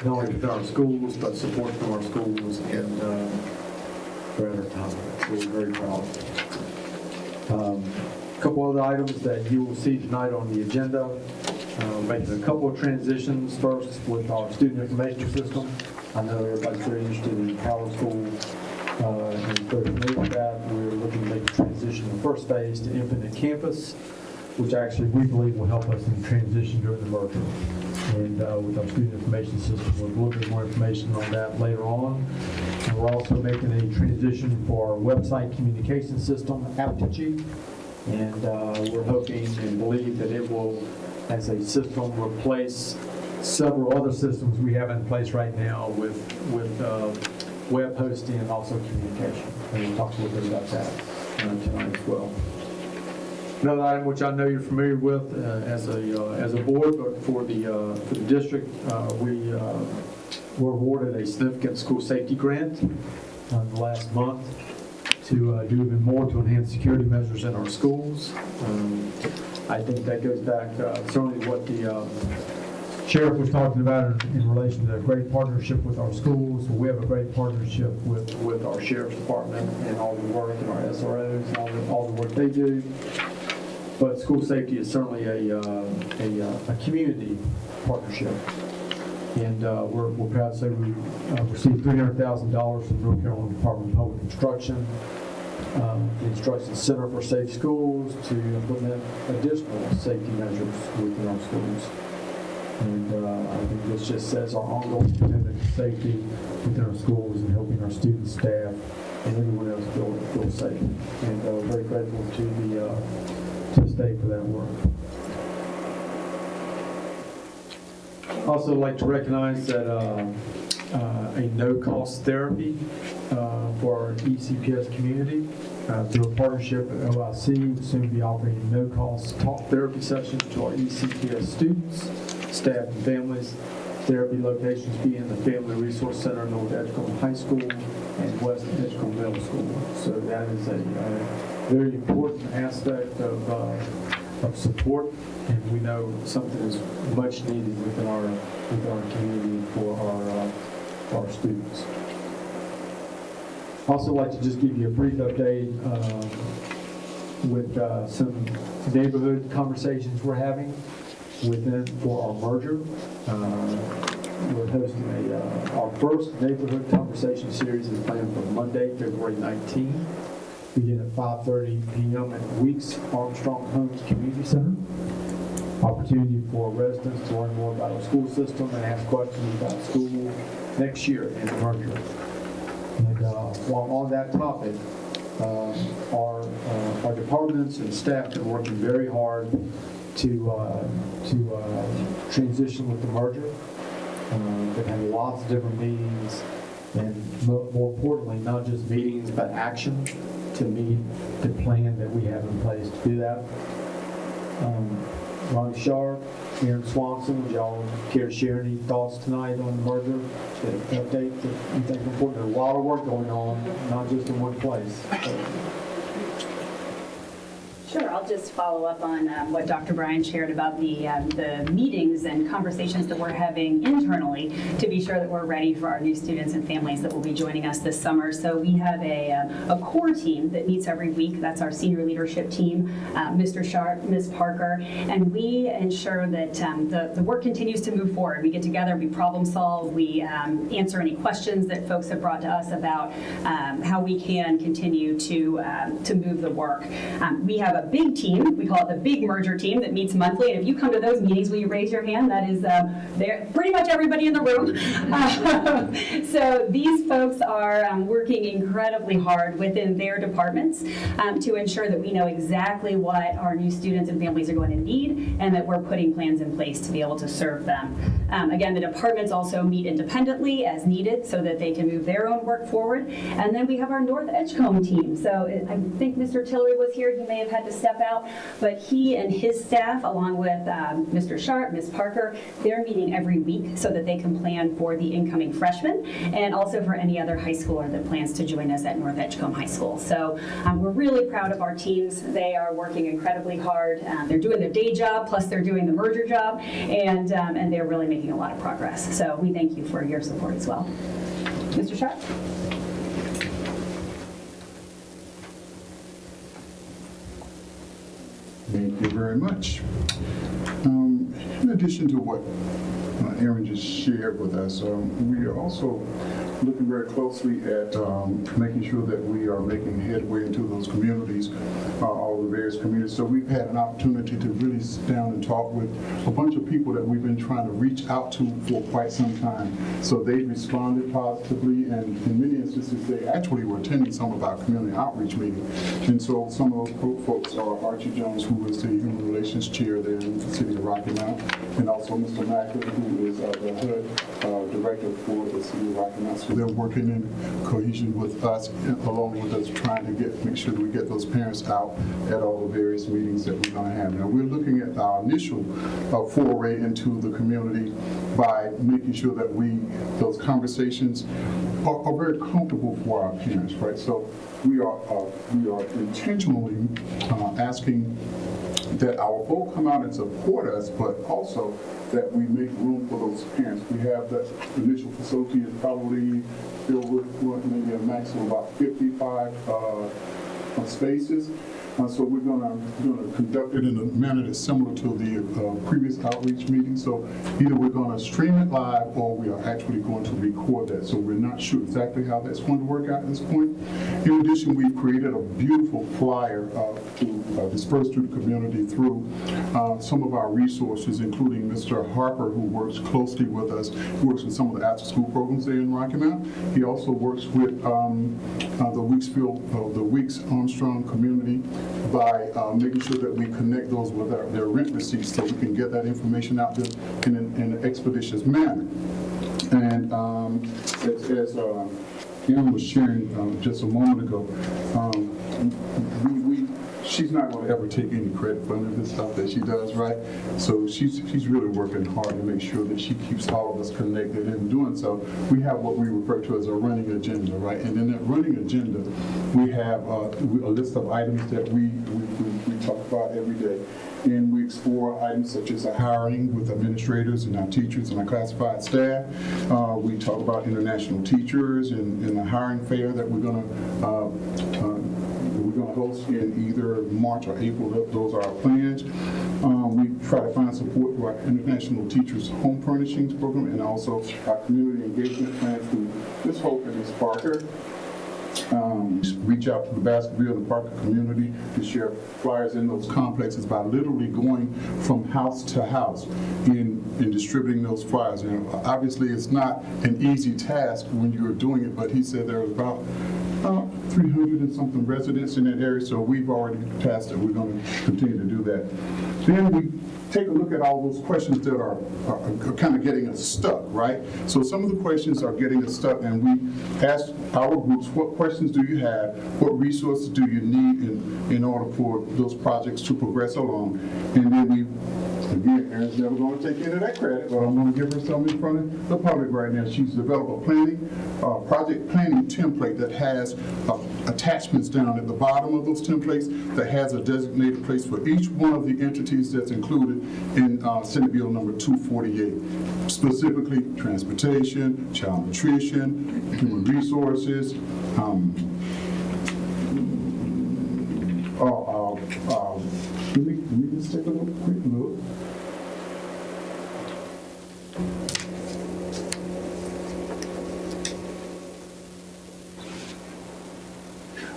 not only within our schools, but support from our schools and throughout our time. So we're very proud. A couple other items that you will see tonight on the agenda. Making a couple of transitions. First, with our student information system. I know everybody's very interested in Power School. And very familiar with that. We're looking to make the transition in the first phase to Infinite Campus, which actually we believe will help us in the transition during the merger. And with our student information system, we'll have a little bit more information on that later on. And we're also making a transition for our website communication system, Apogee. And we're hoping and believe that it will, as a system, replace several other systems we have in place right now with web hosting and also communication. And we'll talk a little bit about that tonight as well. Another item which I know you're familiar with as a board, but for the district, we were awarded a significant school safety grant the last month to do even more to enhance security measures in our schools. I think that goes back certainly what the Sheriff was talking about in relation to a great partnership with our schools. We have a great partnership with our Sheriff's Department and all the work and our SROs and all the work they do. But school safety is certainly a community partnership. And we're proud to say we received $300,000 from North Carolina Department of Public Instruction, the Instruction Center for Safe Schools, to implement additional safety measures within our schools. And I think this just says our ongoing commitment to safety within our schools and helping our students, staff, and everyone else feel safe. And we're very grateful to the state for that work. Also like to recognize that a no-cost therapy for our ECPS community. Through a partnership with OIC, we'll soon be offering no-cost talk therapy sessions to our ECPS students, staff, and families. Therapy locations being the Family Resource Center, North Edgecombe High School, and West Edgecombe Middle School. So that is a very important aspect of support, and we know something is much needed within our community for our students. Also like to just give you a brief update with some neighborhood conversations we're having for our merger. We're hosting our first neighborhood conversation series is planned for Monday, February 19th, begin at 5:30 p.m. at Weeks Armstrong Homes Community Center. Opportunity for residents to learn more about our school system and ask questions about school next year and the merger. And while on that topic, our departments and staff are working very hard to transition with the merger. They've had lots of different meetings, and more importantly, not just meetings, but action to meet the plan that we have in place to do that. Ronnie Sharp, Aaron Swanson, would y'all care to share any thoughts tonight on the merger? Update that you think is important? There's a lot of work going on, not just in one place. Sure, I'll just follow up on what Dr. Bryan shared about the meetings and conversations that we're having internally to be sure that we're ready for our new students and families that will be joining us this summer. So we have a core team that meets every week. That's our senior leadership team, Mr. Sharp, Ms. Parker, and we ensure that the work continues to move forward. We get together, we problem solve, we answer any questions that folks have brought to us about how we can continue to move the work. We have a big team, we call it the big merger team, that meets monthly, and if you come to those meetings, will you raise your hand? That is pretty much everybody in the room. So these folks are working incredibly hard within their departments to ensure that we know exactly what our new students and families are going to need, and that we're putting plans in place to be able to serve them. Again, the departments also meet independently as needed so that they can move their own work forward. And then we have our North Edgecombe team. So I think Mr. Tillery was here. He may have had to step out, but he and his staff, along with Mr. Sharp, Ms. Parker, they're meeting every week so that they can plan for the incoming freshmen and also for any other high schooler that plans to join us at North Edgecombe High School. So we're really proud of our teams. They are working incredibly hard. They're doing their day job, plus they're doing the merger job, and they're really making a lot of progress. So we thank you for your support as well. Mr. Sharp? Thank you very much. In addition to what Aaron just shared with us, we are also looking very closely at making sure that we are making headway into those communities, all the various communities. So we've had an opportunity to really sit down and talk with a bunch of people that we've been trying to reach out to for quite some time. So they responded positively, and in many instances, they actually were attending some of our community outreach meetings. And so some of those folks are Archie Jones, who is the Human Relations Chair there in the city of Rocky Mount, and also Mr. Macklin, who is the HUD Director for the city of Rocky Mount. So they're working in cohesion with us, along with us, trying to make sure that we get those parents out at all the various meetings that we're going to have. Now, we're looking at our initial foray into the community by making sure that those conversations are very comfortable for our parents, right? So we are intentionally asking that our folk come out and support us, but also that we make room for those parents. We have that initial facility is probably filled with maybe a maximum of about 55 spaces. So we're going to conduct it in a manner that's similar to the previous outreach meeting. So either we're going to stream it live, or we are actually going to record that. So we're not sure exactly how that's going to work out at this point. In addition, we've created a beautiful flyer to disperse to the community through some of our resources, including Mr. Harper, who works closely with us. He works with some of the after-school programs there in Rocky Mount. He also works with the Weeks Armstrong community by making sure that we connect those with their rent receipts, so we can get that information out there in an expeditious manner. And as Aaron was sharing just a moment ago, she's not going to ever take any credit for any of this stuff that she does, right? So she's really working hard to make sure that she keeps all of us connected. And in doing so, we have what we refer to as a running agenda, right? And in that running agenda, we have a list of items that we talk about every day. And we explore items such as hiring with administrators and our teachers and our classified staff. We talk about international teachers and the hiring fair that we're going to host in either March or April. Those are our plans. We try to find support for our International Teachers Home Furnishings Program and also our community engagement plan through Ms. Hope and Ms. Parker. Reach out to the Baskerville and Parker community to share flyers in those complexes by literally going from house to house in distributing those flyers. And obviously, it's not an easy task when you're doing it, but he said there was about 300 and something residents in that area, so we've already tasked it. We're going to continue to do that. Then we take a look at all those questions that are kind of getting us stuck, right? So some of the questions are getting us stuck, and we ask our groups, what questions do you have? What resources do you need in order for those projects to progress along? And then we, again, Erin's never going to take any of that credit, but I'm going to give her some in front of the public right now. She's developed a project planning template that has attachments down at the bottom of those templates that has a designated place for each one of the entities that's included in Senate Bill number 248, specifically transportation, child nutrition, human resources, let me just take a quick look.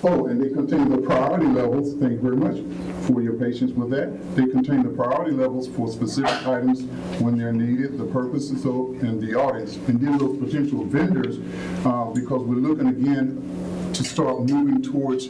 Oh, and they contain the priority levels. Thank you very much for your patience with that. They contain the priority levels for specific items when they're needed, the purposes and the audience, and then those potential vendors, because we're looking again to start moving towards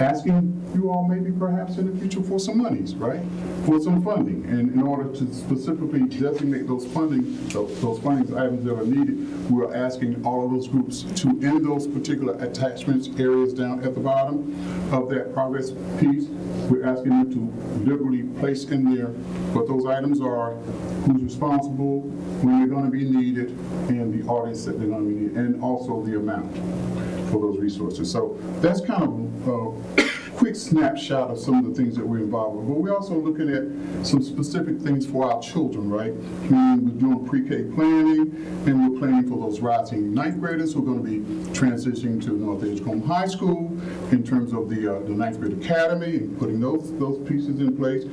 asking you all maybe perhaps in the future for some monies, right? For some funding. And in order to specifically designate those funding items that are needed, we're asking all of those groups to, in those particular attachments areas down at the bottom of that progress piece, we're asking them to literally place in there what those items are, who's responsible, when they're going to be needed, and the audience that they're going to be needed, and also the amount for those resources. So that's kind of a quick snapshot of some of the things that we're involved with. But we're also looking at some specific things for our children, right? Meaning we're doing pre-K planning, and we're planning for those rising ninth graders who are going to be transitioning to North Edgecombe High School in terms of the ninth grade academy and putting those pieces in place.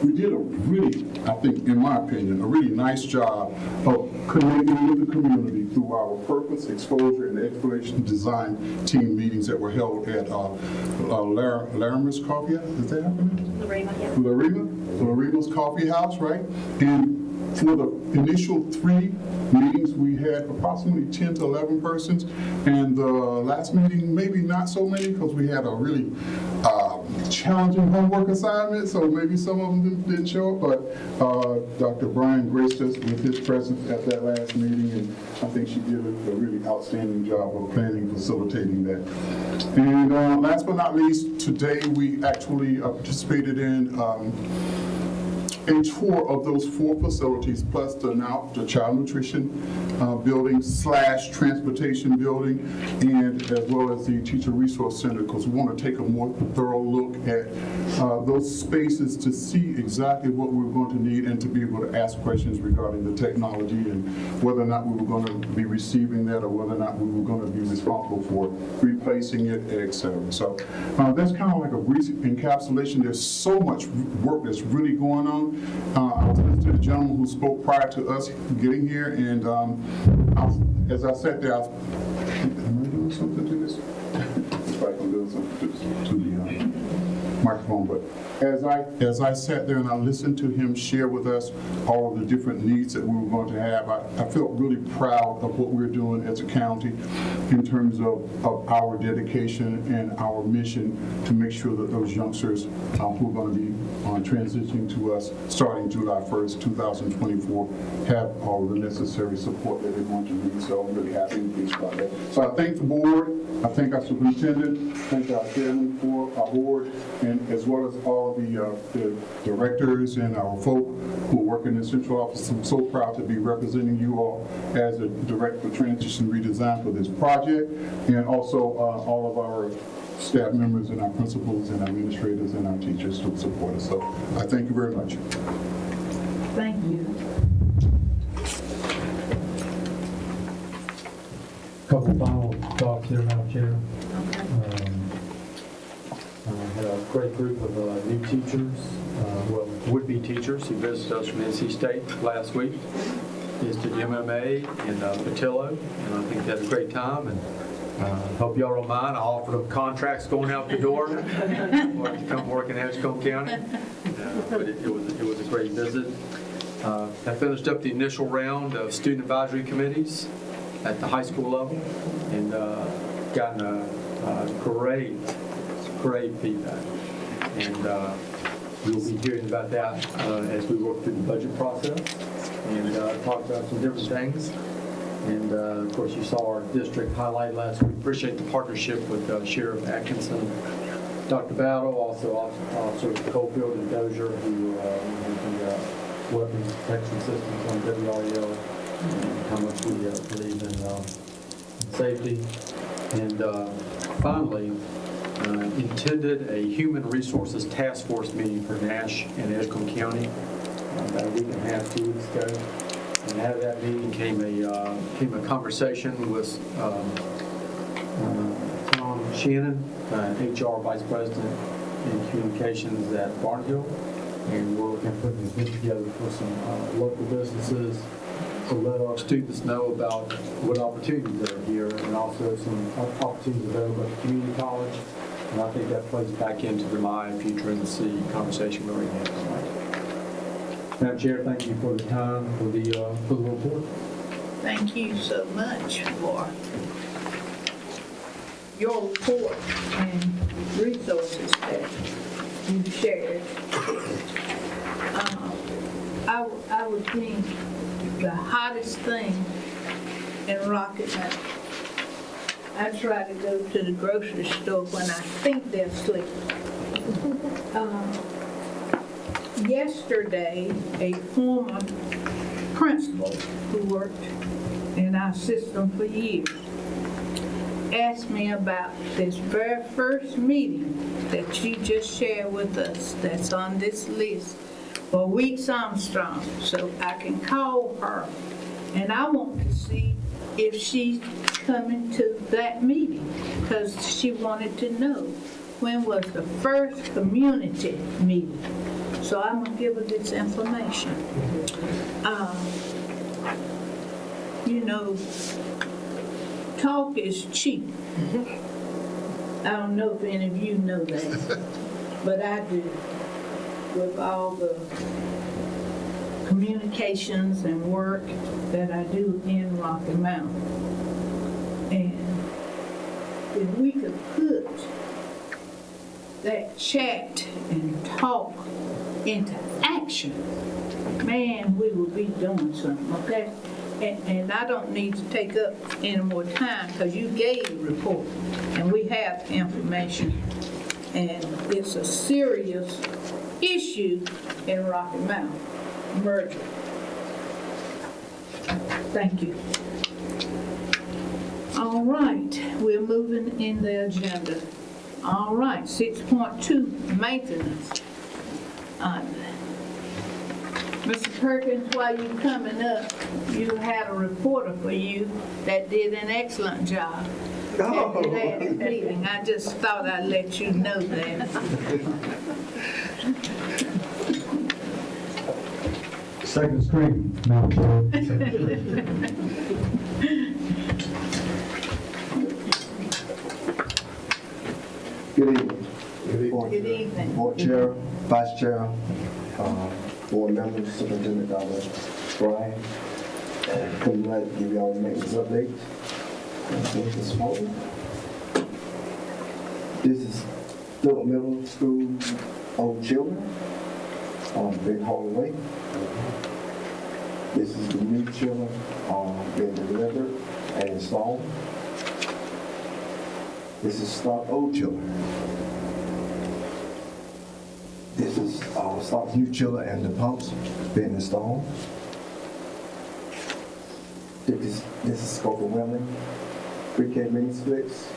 We did a really, I think, in my opinion, a really nice job of connecting with the community through our purpose, exposure, and exploration design team meetings that were held at Larimer's Coffee House. Is that happening? Larimer's Coffee House, right? And for the initial 3 meetings, we had approximately 10 to 11 persons, and the last meeting, maybe not so many, because we had a really challenging homework assignment, so maybe some of them didn't show up, but Dr. Brian graced us with his presence at that last meeting, and I think she did a really outstanding job of planning and facilitating that. And last but not least, today we actually participated in a tour of those 4 facilities, plus the child nutrition building / transportation building, and as well as the teacher resource center, because we want to take a more thorough look at those spaces to see exactly what we're going to need and to be able to ask questions regarding the technology and whether or not we were going to be receiving that or whether or not we were going to be responsible for replacing it, etc. So that's kind of like a brief encapsulation. There's so much work that's really going on. I was listening to the gentleman who spoke prior to us getting here, and as I sat there, am I doing something to this? If I can do something to the microphone, but As I sat there and I listened to him share with us all of the different needs that we were going to have, I felt really proud of what we're doing as a county in terms of our dedication and our mission to make sure that those youngsters who are going to be transitioning to us starting July 1st, 2024, have all of the necessary support that they want to need. So I'm really happy with this project. So I thank the board, I thank our superintendent, thank our chairman for our board, and as well as all of the directors and our folk who work in the central office. I'm so proud to be representing you all as a director of transition redesign for this project, and also all of our staff members and our principals and our administrators and our teachers to support us. So I thank you very much. Thank you. Couple final thoughts here, Madam Chair. I had a great group of new teachers, well, would-be teachers who visited us from NC State last week. Visited MMA in Patillo, and I think they had a great time. And hope y'all don't mind. I offered them contracts going out the door to come work in Edgecombe County. But it was a great visit. I finished up the initial round of student advisory committees at the high school level, and gotten a great feedback. And we'll be hearing about that as we work through the budget process and talk about some different things. And of course, you saw our district highlight last week. Appreciate the partnership with Sheriff Atkinson, Dr. Battle, also Officers Cofield and Dozier, who the weapons protection systems on WREL, and how much we believe in safety. And finally, intended a human resources task force meeting for Nash and Edgecombe County about a week and a half, 2 weeks ago. And out of that meeting came a conversation with Tom Shannon, HR Vice President in Communications at Barnhill, and we're looking at putting this meeting together for some local businesses to let our students know about what opportunities are here, and also some opportunities available at the community college. And I think that plays back into the My Future in the City conversation we already had tonight. Madam Chair, thank you for the time for the report. Thank you so much for your report and resources that you shared. I would think the hottest thing in Rocky Mount, I try to go to the grocery store when I think they're asleep. Yesterday, a former principal who worked in our system for years asked me about this very first meeting that you just shared with us that's on this list for Weeks Armstrong, so I can call her. And I want to see if she's coming to that meeting, because she wanted to know when was the first community meeting. So I'm going to give her this information. You know, talk is cheap. I don't know if any of you know that, but I do. With all the communications and work that I do in Rocky Mount. And if we could put that chat and talk into action, man, we will be doing something, okay? And I don't need to take up any more time, because you gave a report and we have information, and it's a serious issue in Rocky Mount, merger. Thank you. All right, we're moving in the agenda. All right, 6.2, maintenance. Mr. Perkins, while you're coming up, you had a reporter for you that did an excellent job at the last meeting. I just thought I'd let you know that. Second screen, Madam Chair. Good evening. Good evening. Board Chair, Vice Chair, board members, Superintendent Dr. Brian, and come tonight to give y'all the maintenance update. This morning. This is Philip Middle School Old Children on Big Hallway. This is the new children being delivered and installed. This is stock old children. This is stock new children and the pumps being installed. This is scope overwhelming. Pre-K mini splits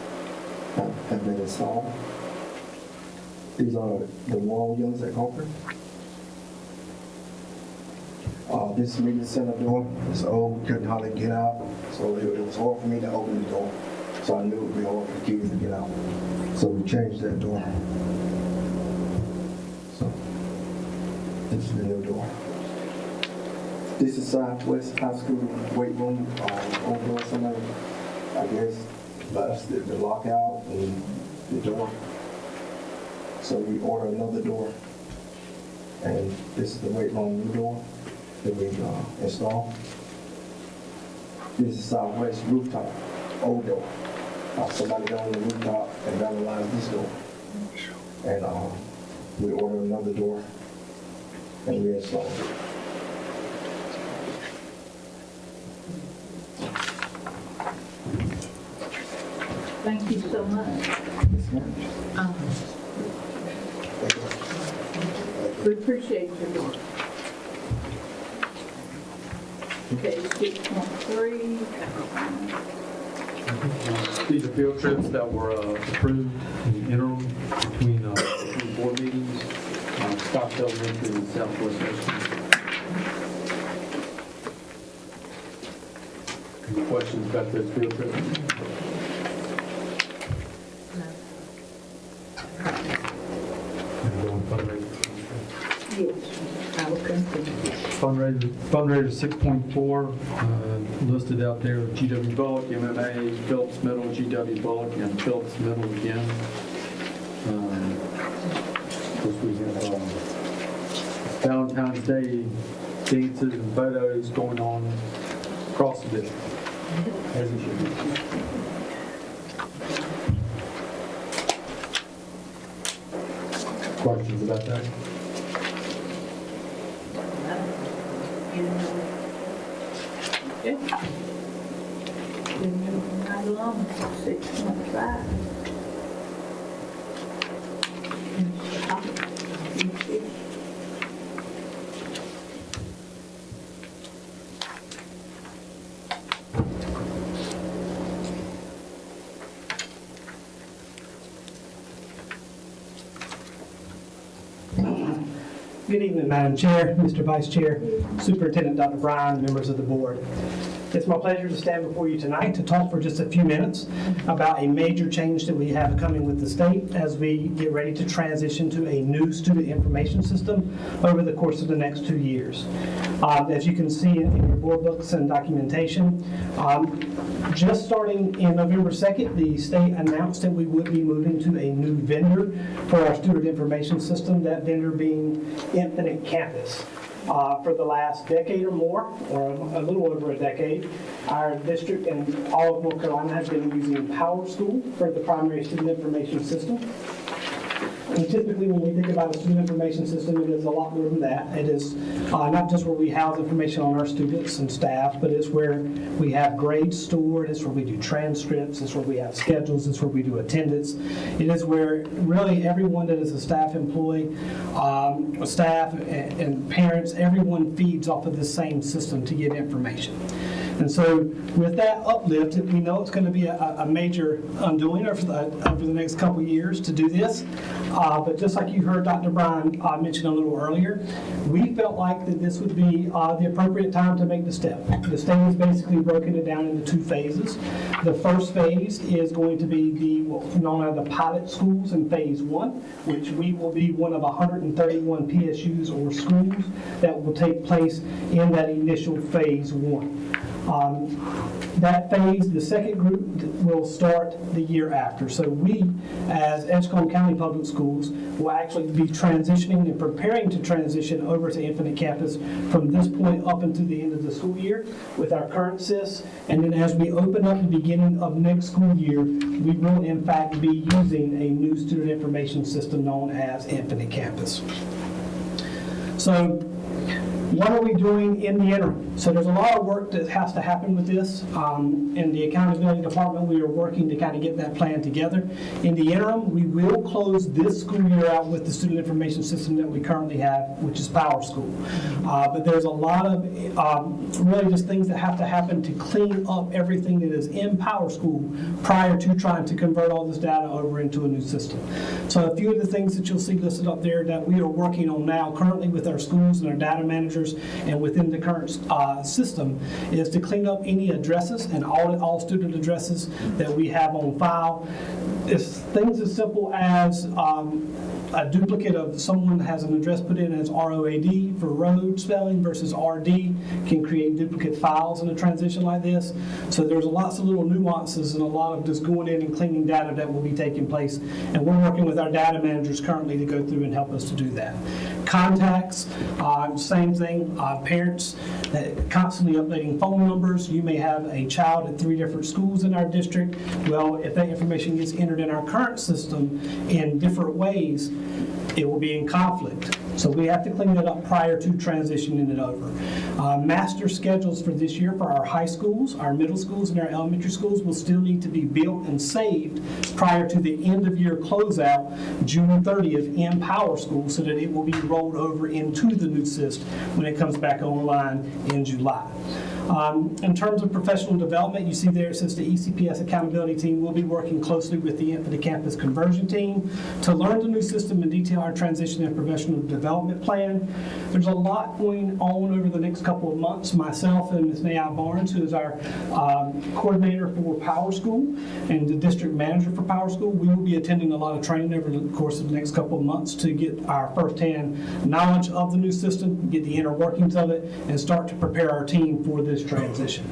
have been installed. These are the wall units at Concord. This media center door is old, couldn't hardly get out, so it was hard for me to open the door. So I knew it would be hard for the kids to get out. So we changed that door. So this is the new door. This is Southwest High School weight room. Over somebody, I guess, busted the lockout and the door. So we ordered another door. And this is the weight room new door that we installed. This is Southwest rooftop, old door. Somebody got on the rooftop and vandalized this door. And we ordered another door and we installed it. Thank you so much. We appreciate your work. Okay, 6.3. These are field trips that were approved in the interim between board meetings, Scott Elementary and Southwest High School. Any questions about those field trips? Yes, I will continue. Fundraiser 6.4, listed out there, GW Bullock, MMA, Phillips Middle, GW Bullock, and Phillips Middle again. Of course, we have Valentine's Day dances and photos going on across the district, as it should be. Questions about that? Okay. We're moving right along, 6.5. Good evening, Madam Chair, Mr. Vice Chair, Superintendent Dr. Bryan, members of the board. It's my pleasure to stand before you tonight to talk for just a few minutes about a major change that we have coming with the state as we get ready to transition to a new student information system over the course of the next 2 years. As you can see in your board books and documentation, just starting in November 2nd, the state announced that we would be moving to a new vendor for our student information system, that vendor being Infinite Campus. For the last decade or more, or a little over a decade, our district and all of North Carolina has been using PowerSchool for the primary student information system. And typically when we think about a student information system, it is a lot more than that. It is not just where we house information on our students and staff, but it's where we have grades stored, it's where we do transcripts, it's where we have schedules, it's where we do attendance. It is where really everyone that is a staff employee, staff and parents, everyone feeds off of the same system to get information. And so with that uplift, we know it's going to be a major undoing over the next couple of years to do this. But just like you heard Dr. Bryan mention a little earlier, we felt like that this would be the appropriate time to make the step. The state has basically broken it down into 2 phases. The first phase is going to be what's known as the pilot schools in phase 1, which we will be one of 131 PSUs or schools that will take place in that initial phase 1. That phase, the second group, will start the year after. So we, as Edgecombe County Public Schools, will actually be transitioning and preparing to transition over to Infinite Campus from this point up until the end of the school year with our current SIS. And then as we open up the beginning of next school year, we will in fact be using a new student information system known as Infinite Campus. So what are we doing in the interim? So there's a lot of work that has to happen with this. In the accountability department, we are working to kind of get that plan together. In the interim, we will close this school year out with the student information system that we currently have, which is Power School. But there's a lot of really just things that have to happen to clean up everything that is in Power School prior to trying to convert all this data over into a new system. So a few of the things that you'll see listed up there that we are working on now currently with our schools and our data managers and within the current system is to clean up any addresses and all student addresses that we have on file. It's things as simple as a duplicate of someone has an address put in as ROAD for road spelling versus RD can create duplicate files in a transition like this. So there's lots of little nuances and a lot of just going in and cleaning data that will be taking place. And we're working with our data managers currently to go through and help us to do that. Contacts, same thing. Parents constantly updating phone numbers. You may have a child at 3 different schools in our district. Well, if that information gets entered in our current system in different ways, it will be in conflict. So we have to clean that up prior to transitioning it over. Master schedules for this year for our high schools, our middle schools, and our elementary schools will still need to be built and saved prior to the end of year closeout, June 30th, in Power School, so that it will be rolled over into the new SIS when it comes back online in July. In terms of professional development, you see there it says the ECPS accountability team will be working closely with the Infinite Campus conversion team to learn the new system and detail our transition and professional development plan. There's a lot going on over the next couple of months. Myself and Ms. Naya Barnes, who is our coordinator for Power School and the district manager for Power School, we will be attending a lot of training over the course of the next couple of months to get our firsthand knowledge of the new system, get the inner workings of it, and start to prepare our team for this transition.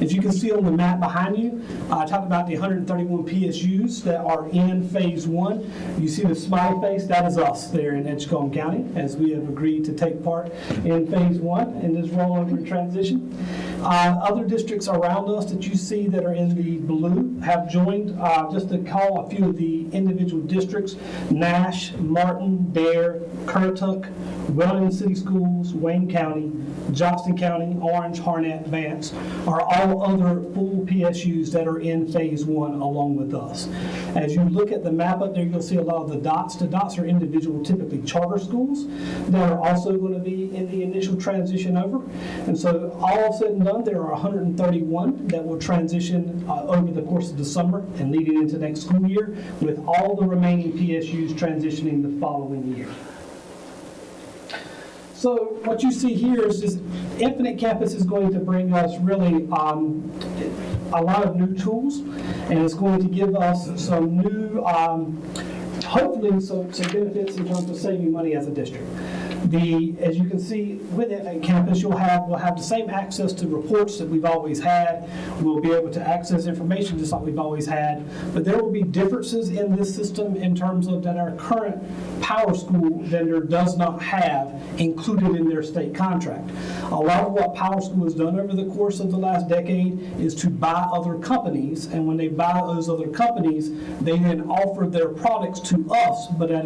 As you can see on the map behind you, I talked about the 131 PSUs that are in phase 1. You see the smiley face, that is us there in Edgecombe County, as we have agreed to take part in phase 1 in this rollover and transition. Other districts around us that you see that are in the blue have joined. Just to call a few of the individual districts: Nash, Martin, Dare, Currituck, Weldon City Schools, Wayne County, Johnston County, Orange, Harnett, Vance are all other full PSUs that are in phase 1 along with us. As you look at the map up there, you'll see a lot of the dots. The dots are individual, typically charter schools that are also going to be in the initial transition over. And so all said and done, there are 131 that will transition over the course of the summer and leading into next school year, with all the remaining PSUs transitioning the following year. So what you see here is just Infinite Campus is going to bring us really a lot of new tools, and it's going to give us some new, hopefully some benefits in terms of saving money as a district. As you can see with Infinite Campus, we'll have the same access to reports that we've always had. We'll be able to access information just like we've always had, but there will be differences in this system in terms of that our current Power School vendor does not have included in their state contract. A lot of what Power School has done over the course of the last decade is to buy other companies, and when they buy those other companies, they then offer their products to us, but at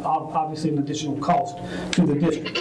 obviously an additional cost to the district.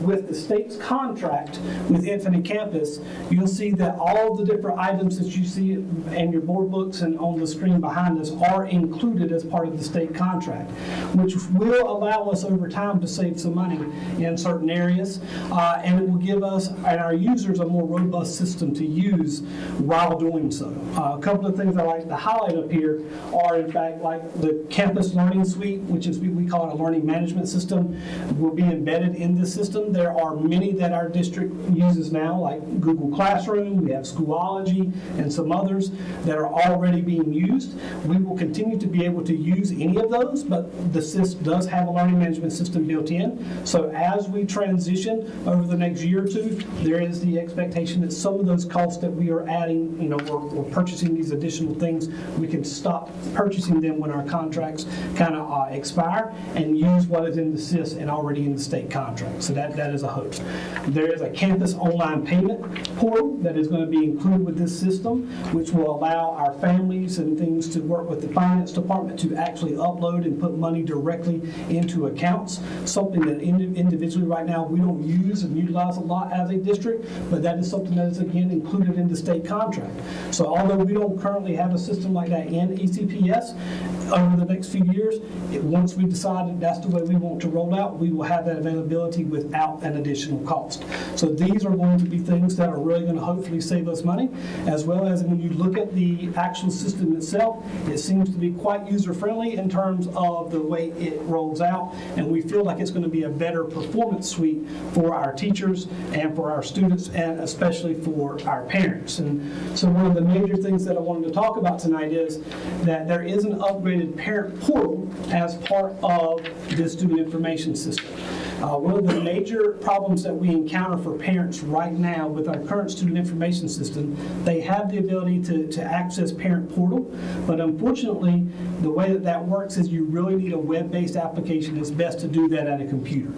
With the state's contract with Infinite Campus, you'll see that all the different items that you see in your board books and on the screen behind us are included as part of the state contract, which will allow us over time to save some money in certain areas, and it will give us and our users a more robust system to use while doing so. A couple of things I like to highlight up here are, in fact, like the Campus Learning Suite, which is we call it a learning management system, will be be embedded in the system. There are many that our district uses now, like Google Classroom, we have Schoology, and some others that are already being used. We will continue to be able to use any of those, but the SIS does have a learning management system built in. So as we transition over the next year or two, there is the expectation that some of those costs that we are adding, or purchasing these additional things, we can stop purchasing them when our contracts kind of expire and use what is in the SIS and already in the state contract. So that is a hope. There is a campus online payment portal that is going to be included with this system, which will allow our families and things to work with the finance department to actually upload and put money directly into accounts, something that individually right now we don't use and utilize a lot as a district, but that is something that is again included in the state contract. So although we don't currently have a system like that in ECPS, over the next few years, once we decide that that's the way we want to roll out, we will have that availability without an additional cost. So these are going to be things that are really going to hopefully save us money, as well as when you look at the actual system itself, it seems to be quite user-friendly in terms of the way it rolls out, and we feel like it's going to be a better performance suite for our teachers and for our students, and especially for our parents. And so one of the major things that I wanted to talk about tonight is that there is an upgraded parent portal as part of this student information system. One of the major problems that we encounter for parents right now with our current student information system, they have the ability to access parent portal, but unfortunately, the way that works is you really need a web-based application. It's best to do that at a computer.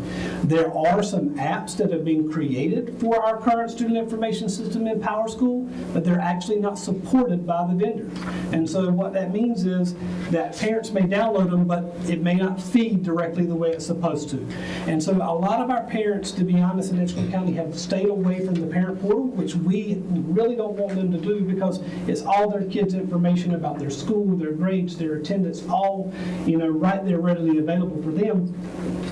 There are some apps that have been created for our current student information system in PowerSchool, but they're actually not supported by the vendor. And so what that means is that parents may download them, but it may not feed directly the way it's supposed to. And so a lot of our parents, to be honest, in Edgewater County have stayed away from the parent portal, which we really don't want them to do because it's all their kids' information about their school, their grades, their attendance, all right there readily available for them,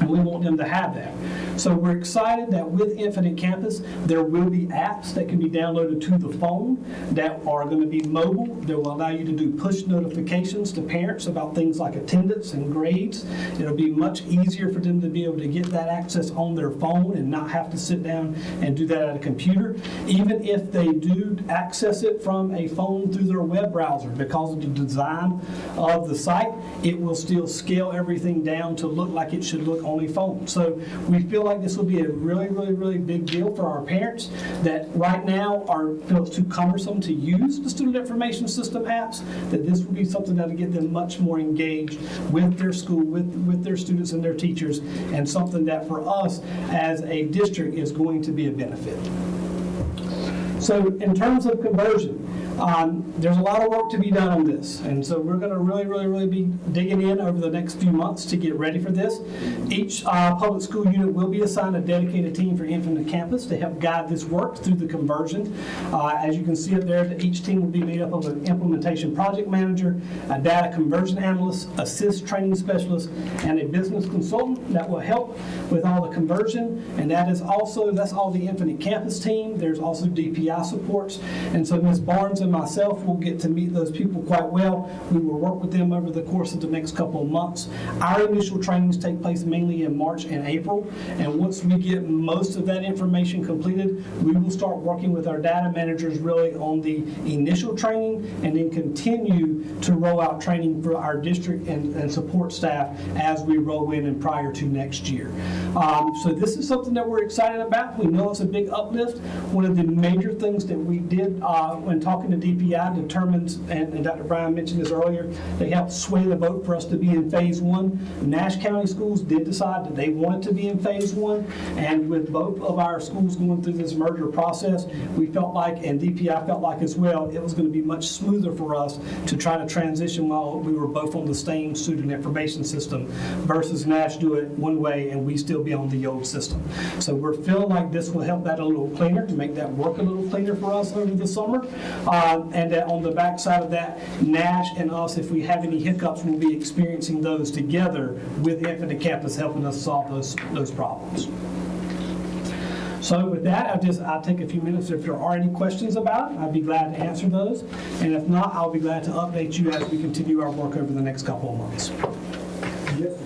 and we want them to have that. So we're excited that with Infinite Campus, there will be apps that can be downloaded to the phone that are going to be mobile, that will allow you to do push notifications to parents about things like attendance and grades. It'll be much easier for them to be able to get that access on their phone and not have to sit down and do that at a computer. Even if they do access it from a phone through their web browser, because of the design of the site, it will still scale everything down to look like it should look on a phone. So we feel like this will be a really, really, really big deal for our parents that right now feel it's too cumbersome to use the student information system apps, that this will be something that will get them much more engaged with their school, with their students and their teachers, and something that for us as a district is going to be a benefit. So in terms of conversion, there's a lot of work to be done on this, and so we're going to really, really, really be digging in over the next few months to get ready for this. Each public school unit will be assigned a dedicated team for Infinite Campus to help guide this work through the conversion. As you can see up there, each team will be made up of an implementation project manager, a data conversion analyst, a SIS training specialist, and a business consultant that will help with all the conversion, and that's all the Infinite Campus team. There's also DPI supports, and so Ms. Barnes and myself will get to meet those people quite well. We will work with them over the course of the next couple of months. Our initial trainings take place mainly in March and April, and once we get most of that information completed, we will start working with our data managers really on the initial training and then continue to roll out training for our district and support staff as we roll in and prior to next year. So this is something that we're excited about. We know it's a big uplift. One of the major things that we did when talking to DPI determines, and Dr. Bryan mentioned this earlier, they helped sway the vote for us to be in phase one. Nash County schools did decide that they wanted to be in phase one, and with both of our schools going through this merger process, we felt like, and DPI felt like as well, it was going to be much smoother for us to try to transition while we were both on the same student information system versus Nash do it one way and we still be on the old system. So we're feeling like this will help that a little cleaner, to make that work a little cleaner for us over the summer. And that on the back side of that, Nash and us, if we have any hiccups, we'll be experiencing those together with Infinite Campus helping us solve those problems. So with that, I'll take a few minutes. If there are any questions about it, I'd be glad to answer those. And if not, I'll be glad to update you as we continue our work over the next couple of months.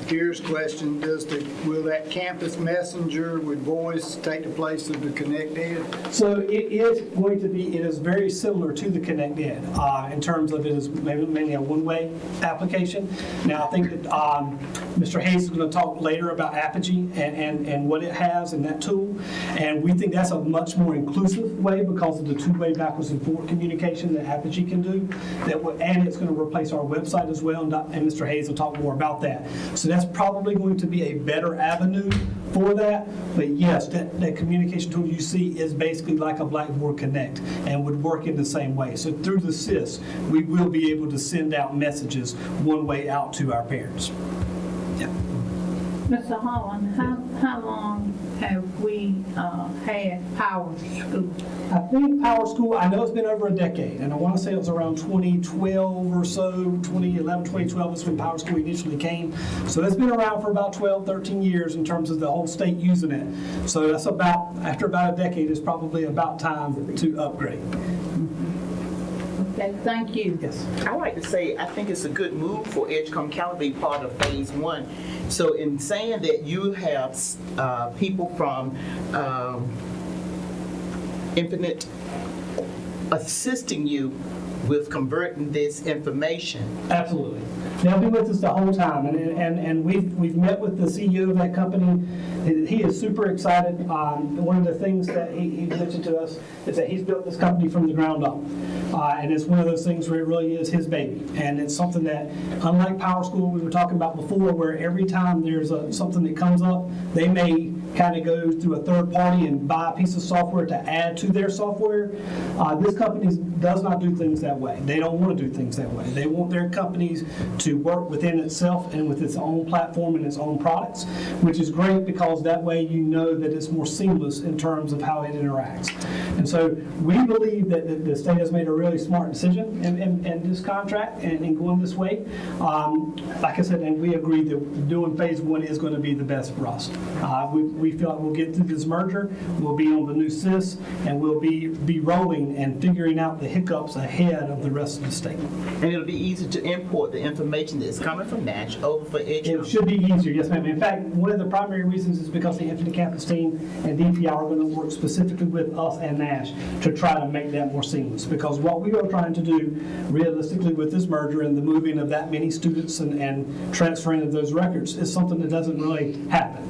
Here's a question, will that campus messenger with voice take the place of the Connect Ed? So it is going to be, it is very similar to the Connect Ed in terms of it is mainly a one-way application. Now, I think that Mr. Hayes is going to talk later about Apogee and what it has in that tool. And we think that's a much more inclusive way because of the two-way backwards and forward communication that Apogee can do. And it's going to replace our website as well, and Mr. Hayes will talk more about that. So that's probably going to be a better avenue for that. But yes, that communication tool you see is basically like a Blackboard Connect and would work in the same way. So through the SIS, we will be able to send out messages one way out to our parents. Yeah. Mr. Holland, how long have we had Power School? I think Power School, I know it's been over a decade, and I want to say it was around 2012 or so, 2011, 2012 is when Power School initially came. So it's been around for about 12, 13 years in terms of the whole state using it. So that's after about a decade, it's probably about time to upgrade. Okay, thank you. Yes. I like to say, I think it's a good move for Edgecombe County to be part of phase one. So in saying that you have people from Infinite assisting you with converting this information. Absolutely. They'll be with us the whole time, and we've met with the CEO of that company. He is super excited. One of the things that he mentioned to us is that he's built this company from the ground up, and it's one of those things where it really is his baby, and it's something that, unlike Power School we were talking about before, where every time there's something that comes up, they may kind of go through a third party and buy a piece of software to add to their software. This company does not do things that way. They don't want to do things that way. They want their companies to work within itself and with its own platform and its own products, which is great because that way you know that it's more seamless in terms of how it interacts. And so we believe that the state has made a really smart decision in this contract and going this way. Like I said, and we agree that doing phase one is going to be the best for us. We feel like we'll get through this merger, we'll be on the new SIS, and we'll be rolling and figuring out the hiccups ahead of the rest of the state. And it'll be easy to import the information that's coming from Nash over for Edgecombe. It should be easier, yes ma'am. In fact, one of the primary reasons is because the Infinite Campus team and DPI are going to work specifically with us and Nash to try to make that more seamless. Because what we are trying to do realistically with this merger and the moving of that many students and transferring of those records is something that doesn't really happen.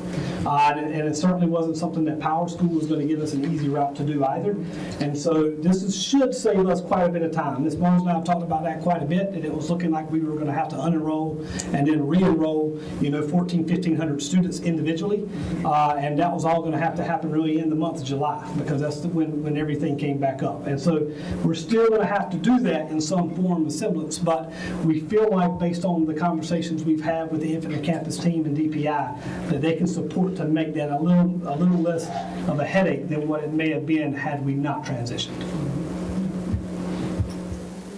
And it certainly wasn't something that Power School was going to give us an easy route to do either. And so should save us quite a bit of time. Ms. Barnes and I have talked about that quite a bit, and it was looking like we were going to have to unenroll and then re-enroll, 1,500 students individually. And that was all going to have to happen really in the month of July, because that's when everything came back up. And so we're still going to have to do that in some form of semblance, but we feel like based on the conversations we've had with the Infinite Campus team and DPI, that they can support to make that a little less of a headache than what it may have been had we not transitioned.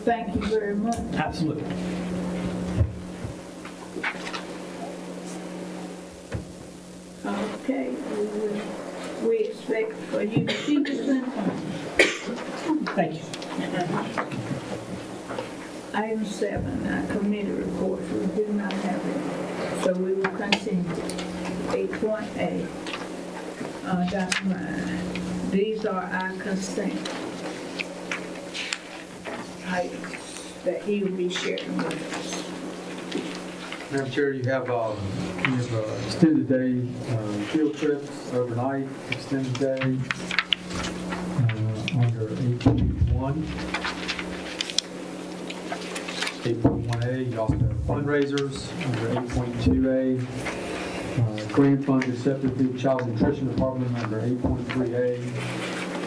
Thank you very much. Absolutely. Okay, we expect for you to see this information. Thank you. Item 7, our committee reports, we do not have it, so we will continue. 8.A, Dr. Ryan, these are our consent items that he will be sharing with us. Madam Chair, you have extended day field trips, overnight, extended day, under 8.1. 8.1A, you also have fundraisers, under 8.2A. Grant fund accepted through Child Nutrition Department under 8.3A.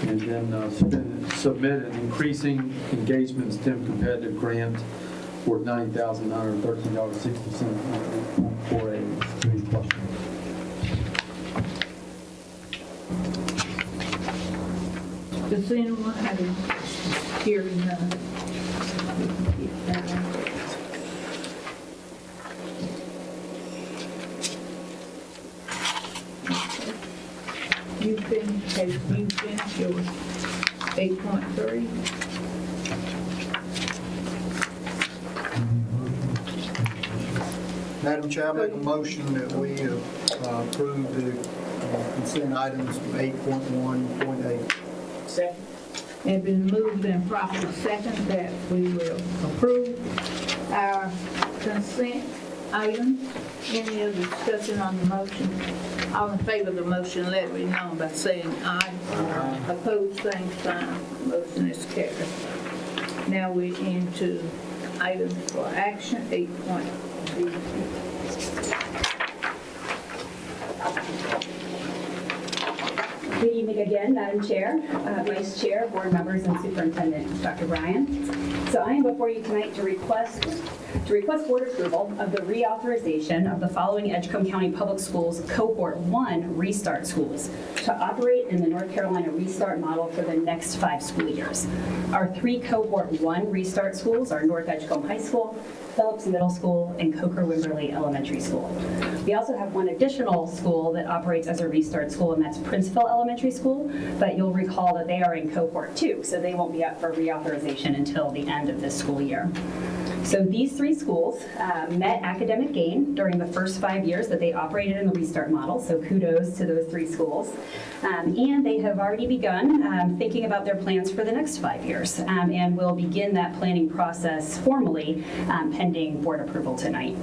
And then submit an increasing engagement STEM competitive grant for $90,913.60 under 8.4A. Any questions? Does anyone have any questions? Hearing none. Have you finished your 8.3? Madam Chair, I make a motion that we approve the consent items 8.1.8. Second. It's been moved and properly second that we will approve our consent items. Any other discussion on the motion? All in favor of the motion, let it be known by saying aye. Opposed, same sign. Motion is carried. Now we're into items for action, 8.B. Good evening again, Madam Chair, Vice Chair, Board members, and Superintendent Dr. Bryan. So I am before you tonight to request board approval of the reauthorization of the following Edgecombe County Public Schools Cohort 1 Restart Schools to operate in the North Carolina Restart model for the next 5 school years. Our 3 Cohort 1 Restart schools are North Edgecombe High School, Phillips Middle School, and Coker-Wimberley Elementary School. We also have one additional school that operates as a restart school, and that's Princeville Elementary School, but you'll recall that they are in Cohort 2, so they won't be up for reauthorization until the end of this school year. So these 3 schools met academic gain during the first 5 years that they operated in the restart model, so kudos to those 3 schools. And they have already begun thinking about their plans for the next 5 years, and will begin that planning process formally pending board approval tonight.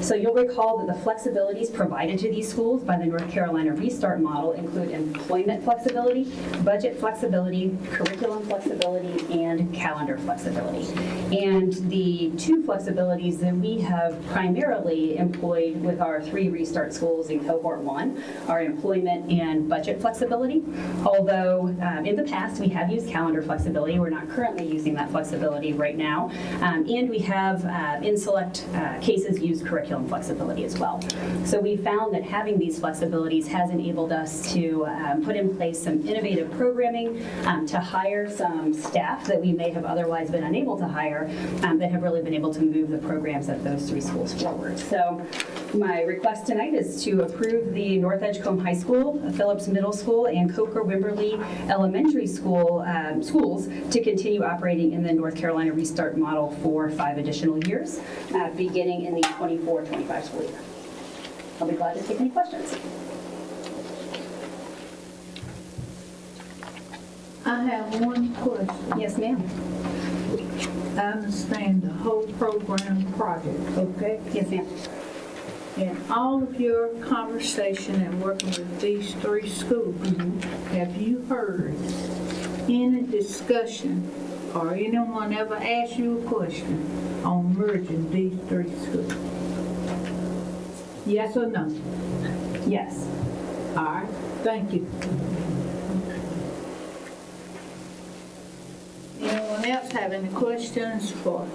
So you'll recall that the flexibilities provided to these schools by the North Carolina Restart model include employment flexibility, budget flexibility, curriculum flexibility, and calendar flexibility. And the 2 flexibilities that we have primarily employed with our 3 restart schools in Cohort 1 are employment and budget flexibility. Although in the past we have used calendar flexibility, we're not currently using that flexibility right now. And we have in select cases used curriculum flexibility as well. So we found that having these flexibilities has enabled us to put in place some innovative programming, to hire some staff that we may have otherwise been unable to hire, that have really been able to move the programs at those 3 schools forward. So my request tonight is to approve the North Edgecombe High School, Phillips Middle School, and Coker-Wimberley Elementary School schools to continue operating in the North Carolina Restart model for 5 additional years, beginning in the 24-25 school year. I'll be glad to take any questions. I have one question. Yes, ma'am. I understand the whole program project, okay? Yes, ma'am. In all of your conversation and working with these 3 schools, have you heard any discussion or anyone ever asked you a question on merging these 3 schools? Yes or no? Yes. All right, thank you. Anyone else have any questions for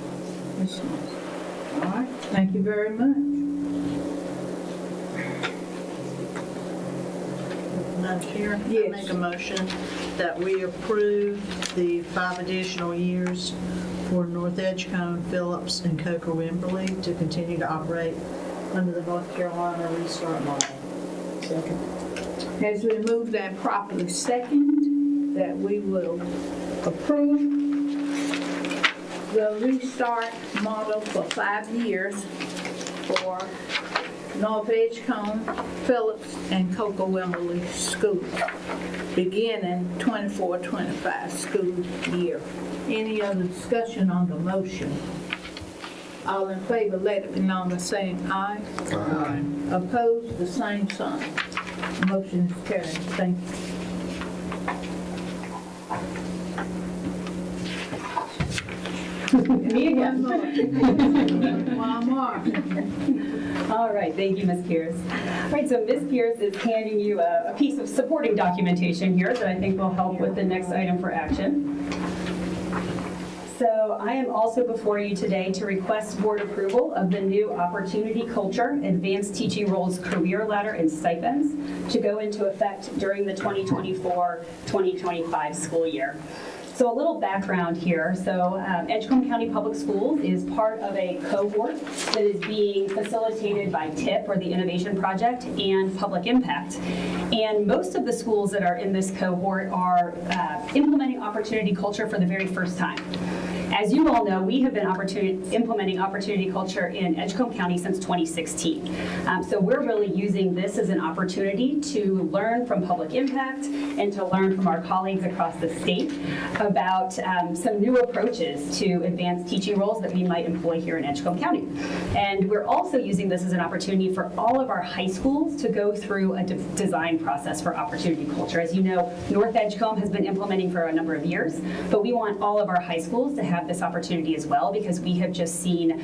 Ms. Smith? All right, thank you very much. Madam Chair, I Yes. make a motion that we approve the 5 additional years for North Edgecombe, Phillips, and Coker-Wimberley to continue to operate under the North Carolina Restart model. Second. Has been moved and properly second that we will approve the restart model for 5 years for North Edgecombe, Phillips, and Coker-Wimberley schools, beginning 24-25 school year. Any other discussion on the motion? All in favor, let it be known by saying aye. Aye. Opposed, the same sign. Motion is carried. Thank you. Me again. One more. All right, thank you, Ms. Pierce. All right, so Ms. Pierce is handing you a piece of supporting documentation here that I think will help with the next item for action. So I am also before you today to request board approval of the new Opportunity Culture Advanced Teaching Roles Career Ladder and Stipends to go into effect during the 2024-2025 school year. So a little background here. So Edgecombe County Public Schools is part of a cohort that is being facilitated by TIP, or the Innovation Project, and Public Impact. And most of the schools that are in this cohort are implementing opportunity culture for the very first time. As you all know, we have been implementing opportunity culture in Edgecombe County since 2016. So we're really using this as an opportunity to learn from public impact and to learn from our colleagues across the state about some new approaches to advanced teaching roles that we might employ here in Edgecombe County. And we're also using this as an opportunity for all of our high schools to go through a design process for opportunity culture. As you know, North Edgecombe has been implementing for a number of years, but we want all of our high schools to have this opportunity as well, because we have just seen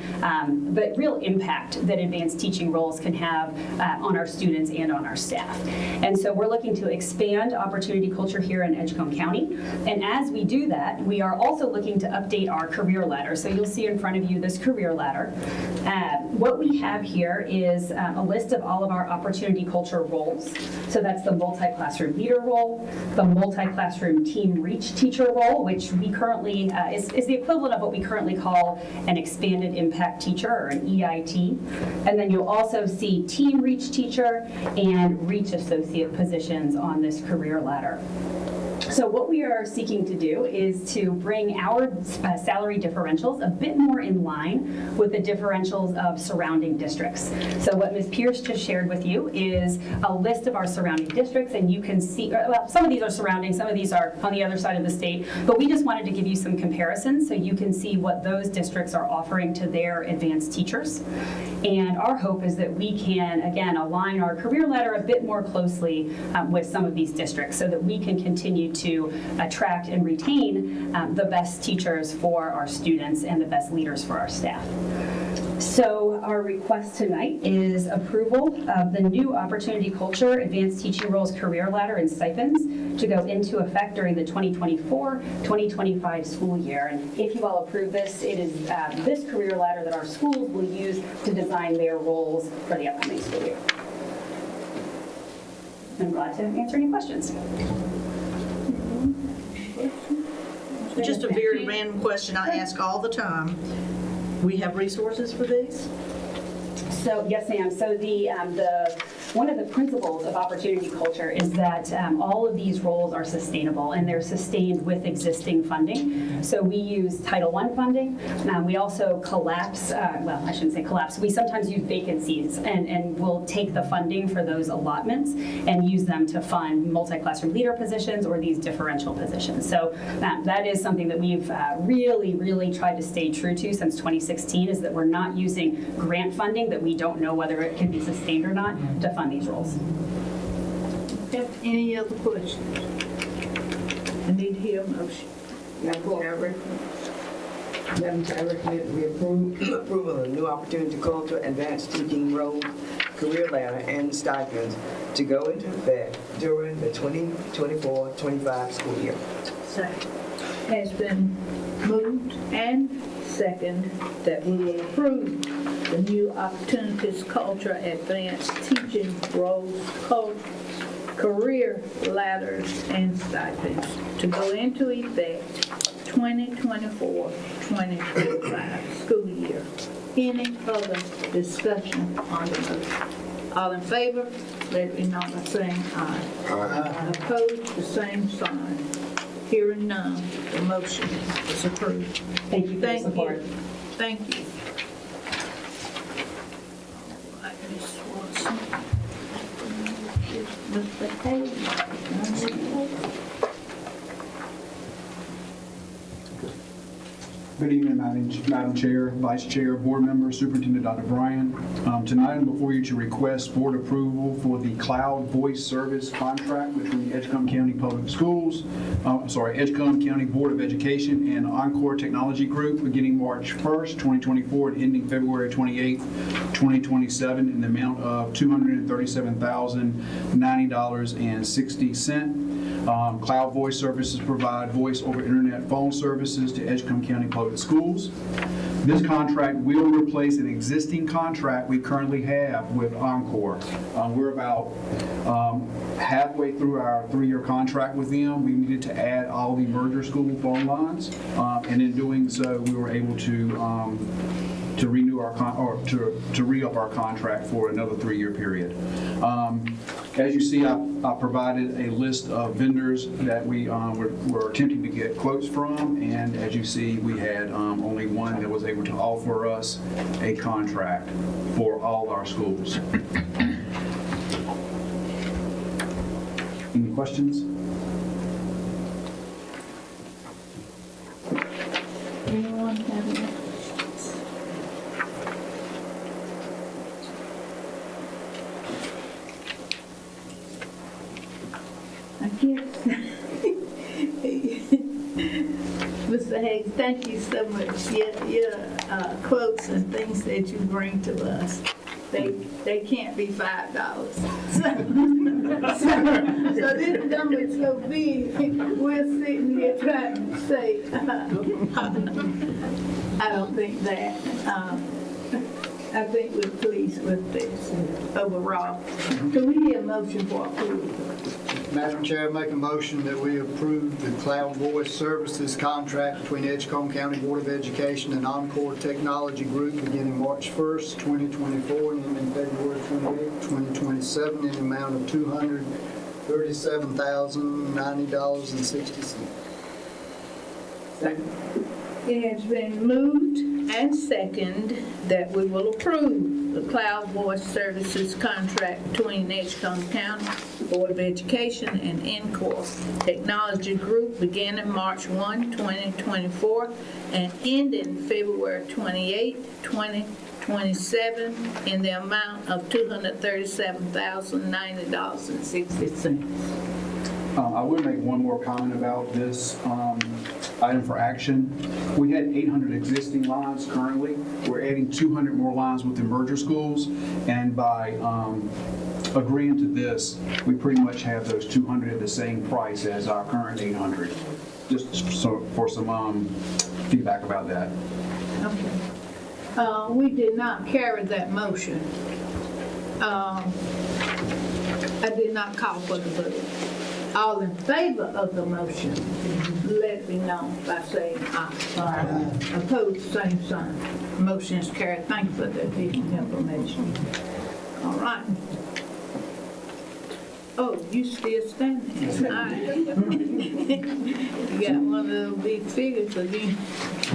the real impact that advanced teaching roles can have on our students and on our staff. And so we're looking to expand opportunity culture here in Edgecombe County. And as we do that, we are also looking to update our career ladder. So you'll see in front of you this career ladder. What we have here is a list of all of our opportunity culture roles. So that's the multi-classroom leader role, the multi-classroom team reach teacher role, which we currently is the equivalent of what we currently call an expanded impact teacher, or an EIT. And then you'll also see team reach teacher and reach associate positions on this career ladder. So what we are seeking to do is to bring our salary differentials a bit more in line with the differentials of surrounding districts. So what Ms. Pierce just shared with you is a list of our surrounding districts, and you can see, well, some of these are surrounding, some of these are on the other side of the state, but we just wanted to give you some comparisons so you can see what those districts are offering to their advanced teachers. And our hope is that we can, again, align our career ladder a bit more closely with some of these districts so that we can continue to attract and retain the best teachers for our students and the best leaders for our staff. So our request tonight is approval of the new Opportunity Culture Advanced Teaching Roles Career Ladder and Stipends to go into effect during the 2024-2025 school year. And if you all approve this, it is this career ladder that our schools will use to design their roles for the upcoming school year. I'm glad to answer any questions. Just a very random question I ask all the time. We have resources for these? So yes, ma'am. So the one of the principles of opportunity culture is that all of these roles are sustainable, and they're sustained with existing funding. So we use Title I funding. We also collapse, well, I shouldn't say collapse. We sometimes use vacancies, and we'll take the funding for those allotments and use them to fund multi-classroom leader positions or these differential positions. So that is something that we've really tried to stay true to since 2016, is that we're not using grant funding that we don't know whether it can be sustained or not to fund these roles. Any other questions? I need to hear a motion. Madam Chair, I recommend we approve of the new Opportunity Culture Advanced Teaching Role Career Ladder and stipends to go into effect during the 2024-25 school year. Second. Has been moved and second that we will approve the new Opportunities Culture Advanced Teaching Roles Career Ladders and Stipends to go into effect 2024-2025 school year. Any other discussion on the motion? All in favor, let it be known by saying aye. Aye. Opposed, the same sign. Hearing none, the motion is approved. Thank you for your support. Thank you. Mr. Hayes. Good evening, Madam Chair, Vice Chair, Board Member, Superintendent Dr. Bryan. Tonight I'm before you to request board approval for the cloud voice service contract between Edgecombe County Public Schools, Edgecombe County Board of Education and Encore Technology Group beginning March 1st, 2024 and ending February 28th, 2027 in the amount of $237,090.60. Cloud voice services provide voice over internet phone services to Edgecombe County Public Schools. This contract will replace an existing contract we currently have with Encore. We're about halfway through our 3-year contract with them. We needed to add all the merger school phone lines, and in doing so, we were able to renew renew our, to re-up our contract for another 3-year period. As you see, I provided a list of vendors that we were attempting to get quotes from, and as you see, we had only one that was able to offer us a contract for all our schools. Any questions? Anyone have any questions? I guess. Mr. Hayes, thank you so much. Your quotes and things that you bring to us, they can't be $5. So this number is so big, we're sitting here trying to say, I don't think that. I think we're pleased with this overall. Can we hear a motion for approval? Madam Chair, I make a motion that we approve the Cloud Voice Services contract between Edgecombe County Board of Education and Encore Technology Group beginning March 1st, 2024, and ending February 28th, 2027, in the amount of $237,090.60. Second. It has been moved and seconded that we will approve the Cloud Voice Services contract between Edgecombe County Board of Education and Encore Technology Group beginning March 1, 2024, and ending February 28, 2027, in the amount of $237,090.60. I would make one more comment about this item for action. We had 800 existing lines currently. We're adding 200 more lines with the merger schools, and by agreeing to this, we pretty much have those 200 at the same price as our current 800. Just so for some feedback about that. Okay. We did not carry that motion. I did not call for the vote. All in favor of the motion, let me know by saying aye. Opposed, same sign. Motion is carried. Thank you for the additional information. All right. Oh, you still standing? All right. You got one of those big figures again.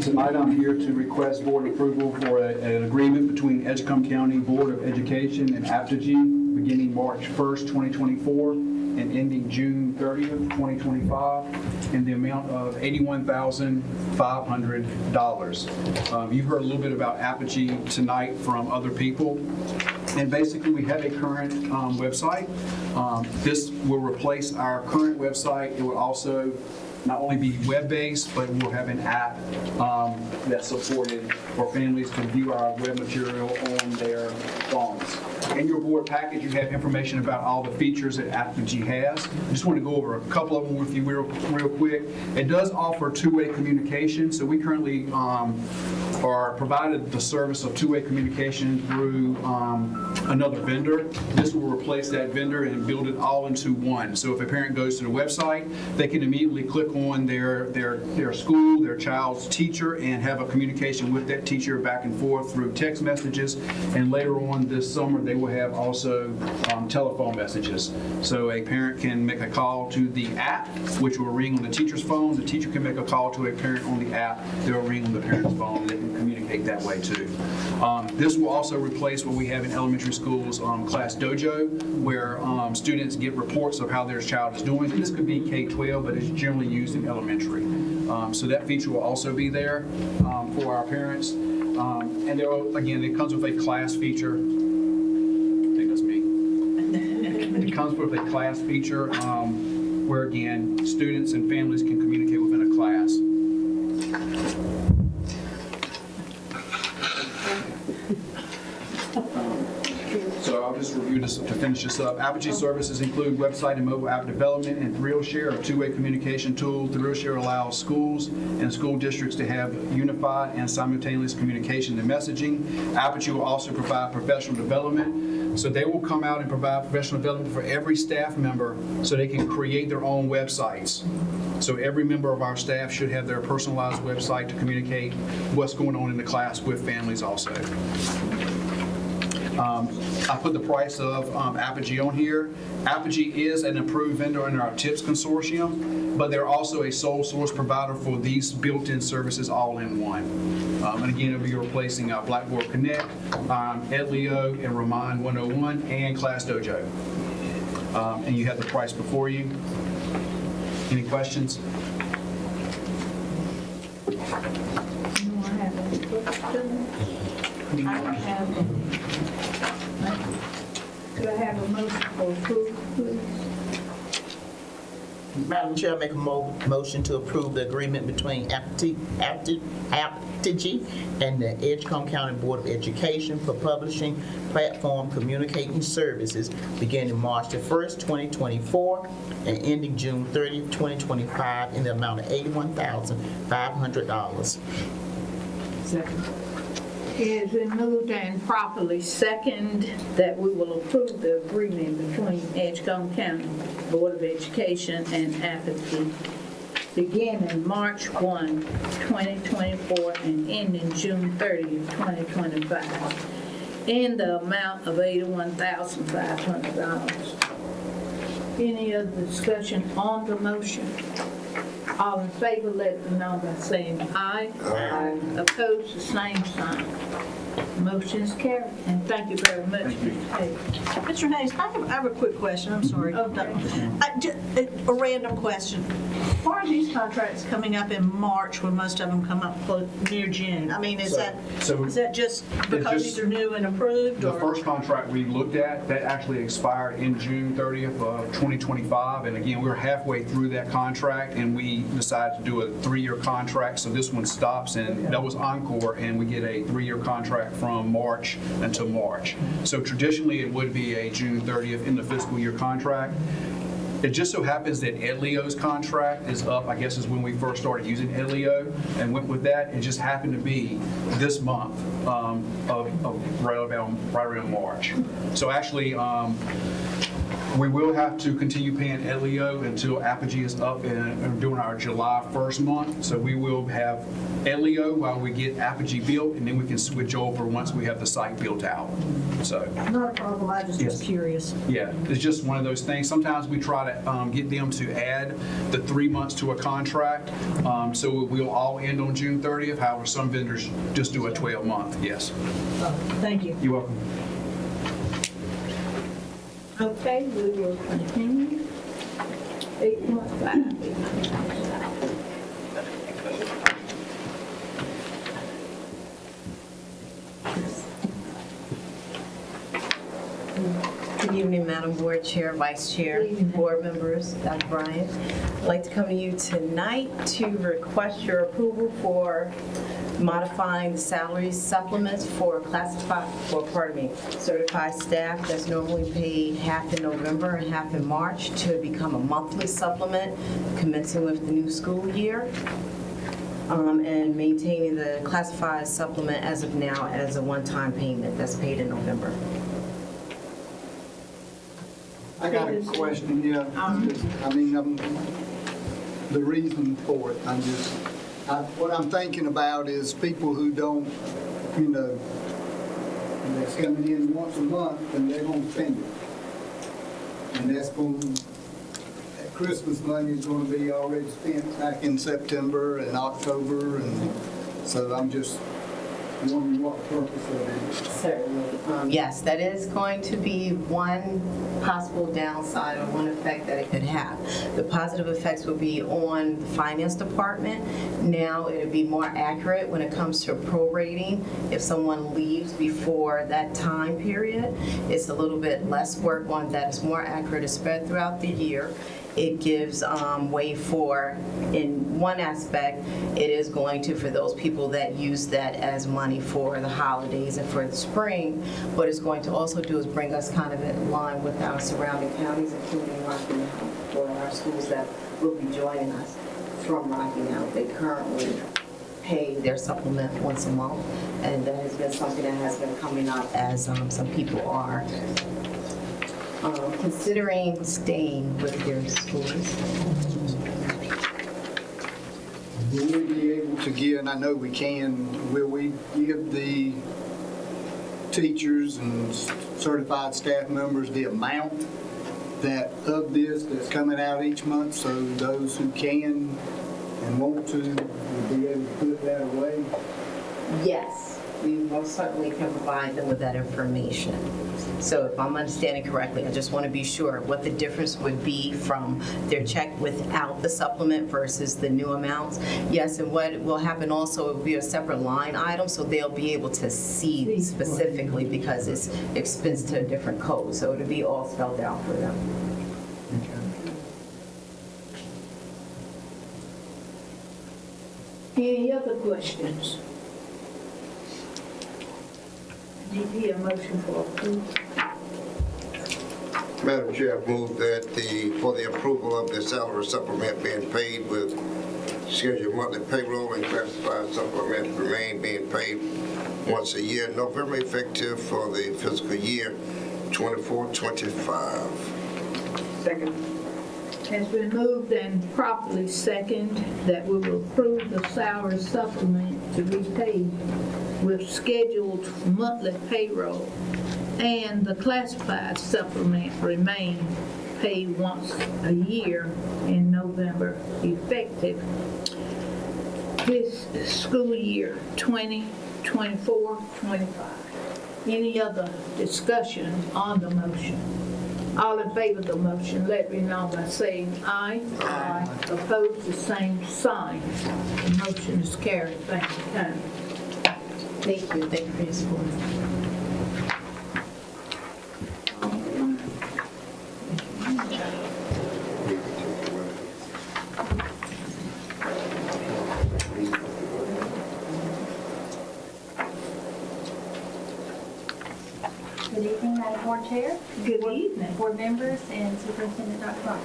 Tonight I'm here to request board approval for an agreement between Edgecombe County Board of Education and Apogee beginning March 1st, 2024 and ending June 30th, 2025 in the amount of $81,500. You've heard a little bit about Apogee tonight from other people. And basically, we have a current website. This will replace our current website. It will also not only be web-based, but we'll have an app that's supported for families to view our web material on their phones. In your board package, you have information about all the features that Apogee has. I just want to go over a couple of them with you real quick. It does offer two-way communication, so we currently are provided the service of two-way communication through another vendor. This will replace that vendor and build it all into one. So if a parent goes to the website, they can immediately click on their school, their child's teacher, and have a communication with that teacher back and forth through text messages. And later on this summer, they will have also telephone messages. So a parent can make a call to the app, which will ring on the teacher's phone. The teacher can make a call to a parent on the app. They'll ring on the parent's phone. They can communicate that way too. This will also replace what we have in elementary schools, Class Dojo, where students get reports of how their child is doing. This could be K-12, but it's generally used in elementary. So that feature will also be there for our parents. And again, it comes with a class feature. I think that's me. It comes with a class feature where, again, students and families can communicate within a class. So I'll just review this to finish this up. Apogee services include website and mobile app development and ThrillShare, a two-way communication tool. ThrillShare allows schools and school districts to have unified and simultaneous communication and messaging. Apogee will also provide professional development. So they will come out and provide professional development for every staff member so they can create their own websites. So every member of our staff should have their personalized website to communicate what's going on in the class with families also. I put the price of Apogee on here. Apogee is an approved vendor in our TIPS consortium, but they're also a sole source provider for these built-in services all in one. And again, it'll be replacing Blackboard Connect, Edleo, and Remind 101, and Class Dojo. And you have the price before you. Any questions? Do I have any questions? I don't have any. Could I have a motion for approval, please? Madam Chair, I make a motion to approve the agreement between Apogee and the Edgecombe County Board of Education for publishing platform communicating services beginning March the 1st, 2024 and ending June 30th, 2025 in the amount of $81,500. Second. It has been moved and properly second that we will approve the agreement between Edgecombe County Board of Education and Apogee beginning March 1, 2024 and ending June 30th, 2025 in the amount of $81,500. Any other discussion on the motion? All in favor, let it be known by saying aye. Aye. Opposed, the same sign. Motion is carried, and thank you very much, Mr. Hayes. Mr. Hayes, I have a quick question, I'm sorry. A random question. Why are these contracts coming up in March when most of them come up near June? I mean, is that just because these are new and approved? The first contract we looked at, that actually expired in June 30th of 2025. And again, we're halfway through that contract, and we decided to do a 3-year contract. So this one stops, and that was Encore, and we get a 3-year contract from March until March. So traditionally, it would be a June 30th in the fiscal year contract. It just so happens that Edleo's contract is up, I guess is when we first started using Edleo and went with that. It just happened to be this month of right around March. So actually, we will have to continue paying Edleo until Apogee is up and doing our July 1st month. So we will have Edleo while we get Apogee built, and then we can switch over once we have the site built out. So Not a problem, I just was curious. yeah, it's just one of those things. Sometimes we try to get them to add the 3 months to a contract, so we'll all end on June 30th. However, some vendors just do a 12-month. Yes. Thank you. You're welcome. Okay, we will continue. 8.5. Good evening, Madam Board Chair, Vice Chair, board members, Dr. Bryan. I'd like to come to you tonight to request your approval for modifying the salary supplements for certified staff that's normally paid half in November and half in March to become a monthly supplement commencing with the new school year. And maintaining the classified supplement as of now as a one-time payment that's paid in November. I got a question, yeah. The reason for it, what I'm thinking about is people who don't, that's coming in once a month and they're gonna spend it. And that Christmas money is gonna be already spent back in September and October, and so I'm just wondering what the purpose of it is. Certainly. Yes, that is going to be one possible downside or one effect that it could have. The positive effects will be on the finance department. Now it'll be more accurate when it comes to prorating. If someone leaves before that time period, it's a little bit less work on that. It's more accurate. It's spread throughout the year. it gives way for, in one aspect, it is going to, for those people that use that as money for the holidays and for the spring, what it's going to also do is bring us kind of in line with our surrounding counties, including Rocky Mount, for our schools that will be joining us from Rocky Mount. They currently pay their supplement once a month, and that has been something that has been coming up as some people are considering staying with their schools. Will we be able to give, and I know we can, will we give the teachers and certified staff members the amount that of this that's coming out each month, so those who can and want to will be able to put that away? Yes, we most certainly can provide them with that information. So if I'm understanding correctly, I just want to be sure what the difference would be from their check without the supplement versus the new amounts. Yes, and what will happen also, it will be a separate line item, so they'll be able to see specifically because it's expensed to a different code, so it'll be all spelled out for them. Any other questions? Did you hear a motion for approval? Madam Chair, I move that for the approval of the salary supplement being paid with scheduled monthly payroll and classified supplement remain being paid once a year, November, effective for the fiscal year 24-25. Second. Has been moved and properly second that we will approve the salary supplement to be paid with scheduled monthly payroll and the classified supplement remain paid once a year in November, effective this school year 2024-25. Any other discussion on the motion? All in favor of the motion, let me know by saying aye. Aye. Opposed, the same sign. The motion is carried. Thank you, Tony. Thank you. Thank you for your support. Good evening, Madam Board Chair. Good evening. Board members and Superintendent Dr. Brown.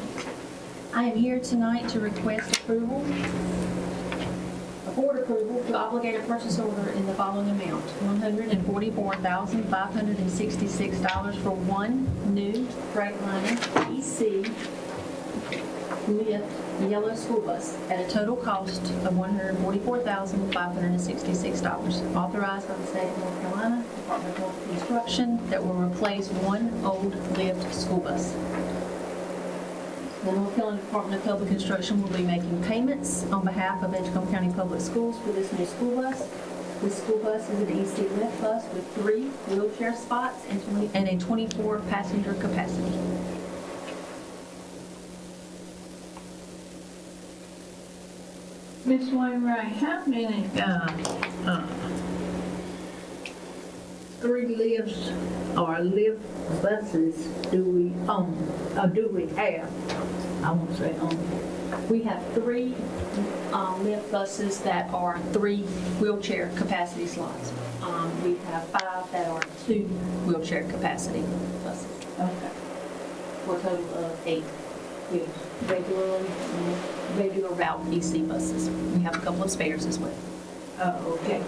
I am here tonight to request approval, board approval to obligate a purchase order in the following amount: $144,566 for one new Freightliner EC lift yellow school bus at a total cost of $144,566, authorized by the state of North Carolina Department of Construction, that will replace one old lift school bus. The North Carolina Department of Public Instruction will be making payments on behalf of Edgecombe County Public Schools for this new school bus. This school bus is an EC lift bus with 3 wheelchair spots and a 24 passenger capacity. Ms. Wainwright, how many 3 lifts or lift buses do we own, or do we have? I won't say own. We have 3 lift buses that are 3 wheelchair capacity slots. We have 5 that are 2 wheelchair capacity buses. Okay. For a total of 8 regular route EC buses. We have a couple of spares as well. Okay.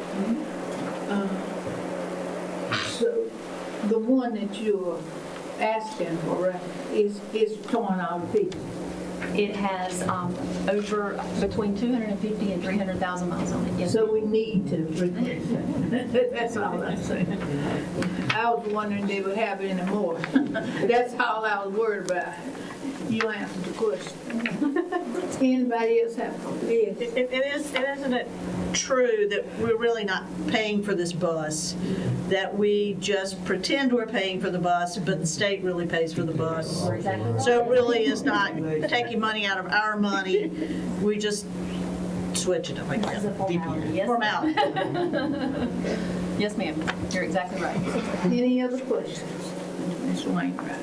So the one that you're asking for is torn out of pieces. It has over between 250 and 300,000 miles on it. Yes. So we need to replace it. That's all I'm saying. I was wondering if they would have any more. That's all I was worried about. You answered the question. Anybody else have a comment? Isn't it true that we're really not paying for this bus? That we just pretend we're paying for the bus, but the state really pays for the bus? So it really is not taking money out of our money. We just switch it up like that. It's a formality, yes. Formality. Yes, ma'am. You're exactly right. Any other questions? Ms. Wainwright.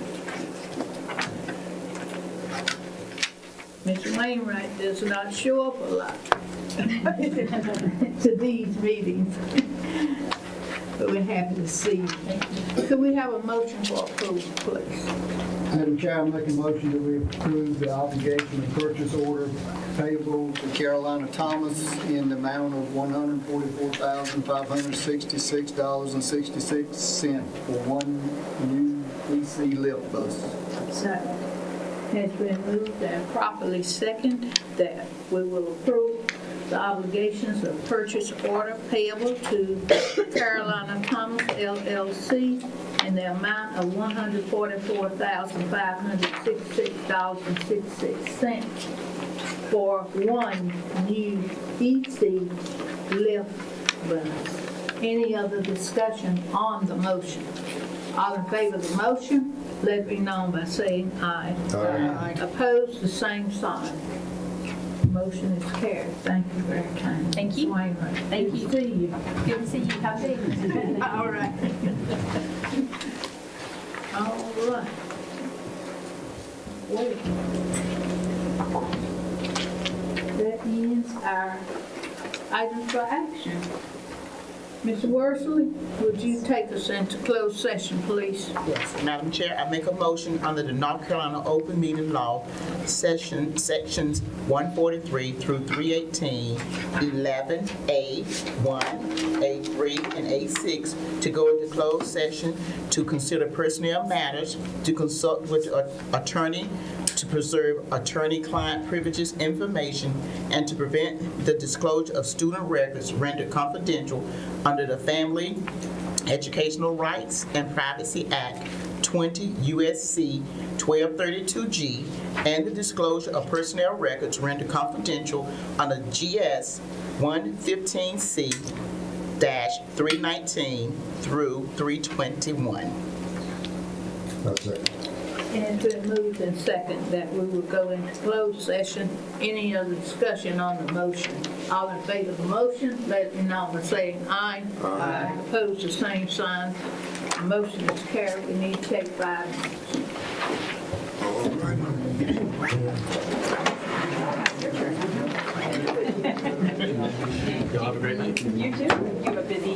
Mr. Wainwright does not show up a lot to these meetings. But we're happy to see you. Could we have a motion for approval, please? Madam Chair, I make a motion that we approve the obligation of purchase order payable to Carolina Thomas in the amount of $144,566.66 for one new DC lift bus. Second. Has been moved and properly second that we will approve the obligations of purchase order payable to Carolina Thomas LLC in the amount of $144,566.66 for one new EC lift bus. Any other discussion on the motion? All in favor of the motion, let it be known by saying aye. Aye. Opposed, the same sign. Motion is carried. Thank you for your time. Thank you. Wainwright. Thank Good you. to see you. Good to see you. Have a good evening. All right. All right. Wait. That ends our items for action. Mr. Worsley, would you take us into closed session, please? Yes, Madam Chair, I make a motion under the North Carolina Open Meeting Law, sections 143 through 318, 11A, 1, A3, and A6, to go into closed session to consider personnel matters, to consult with an attorney, to preserve attorney-client privileges information, and to prevent the disclosure of student records rendered confidential under the Family Educational Rights and Privacy Act 20 U.S.C. 1232G, and the disclosure of personnel records rendered confidential under GS 115C-319 through 321. That's it. And it's been moved and second that we will go into closed session. Any other discussion on the motion? All in favor of the motion, let me know by saying aye. Aye. Opposed, the same sign. The motion is carried. We need to take 5 minutes. Y'all have a great night. You too. You have a busy.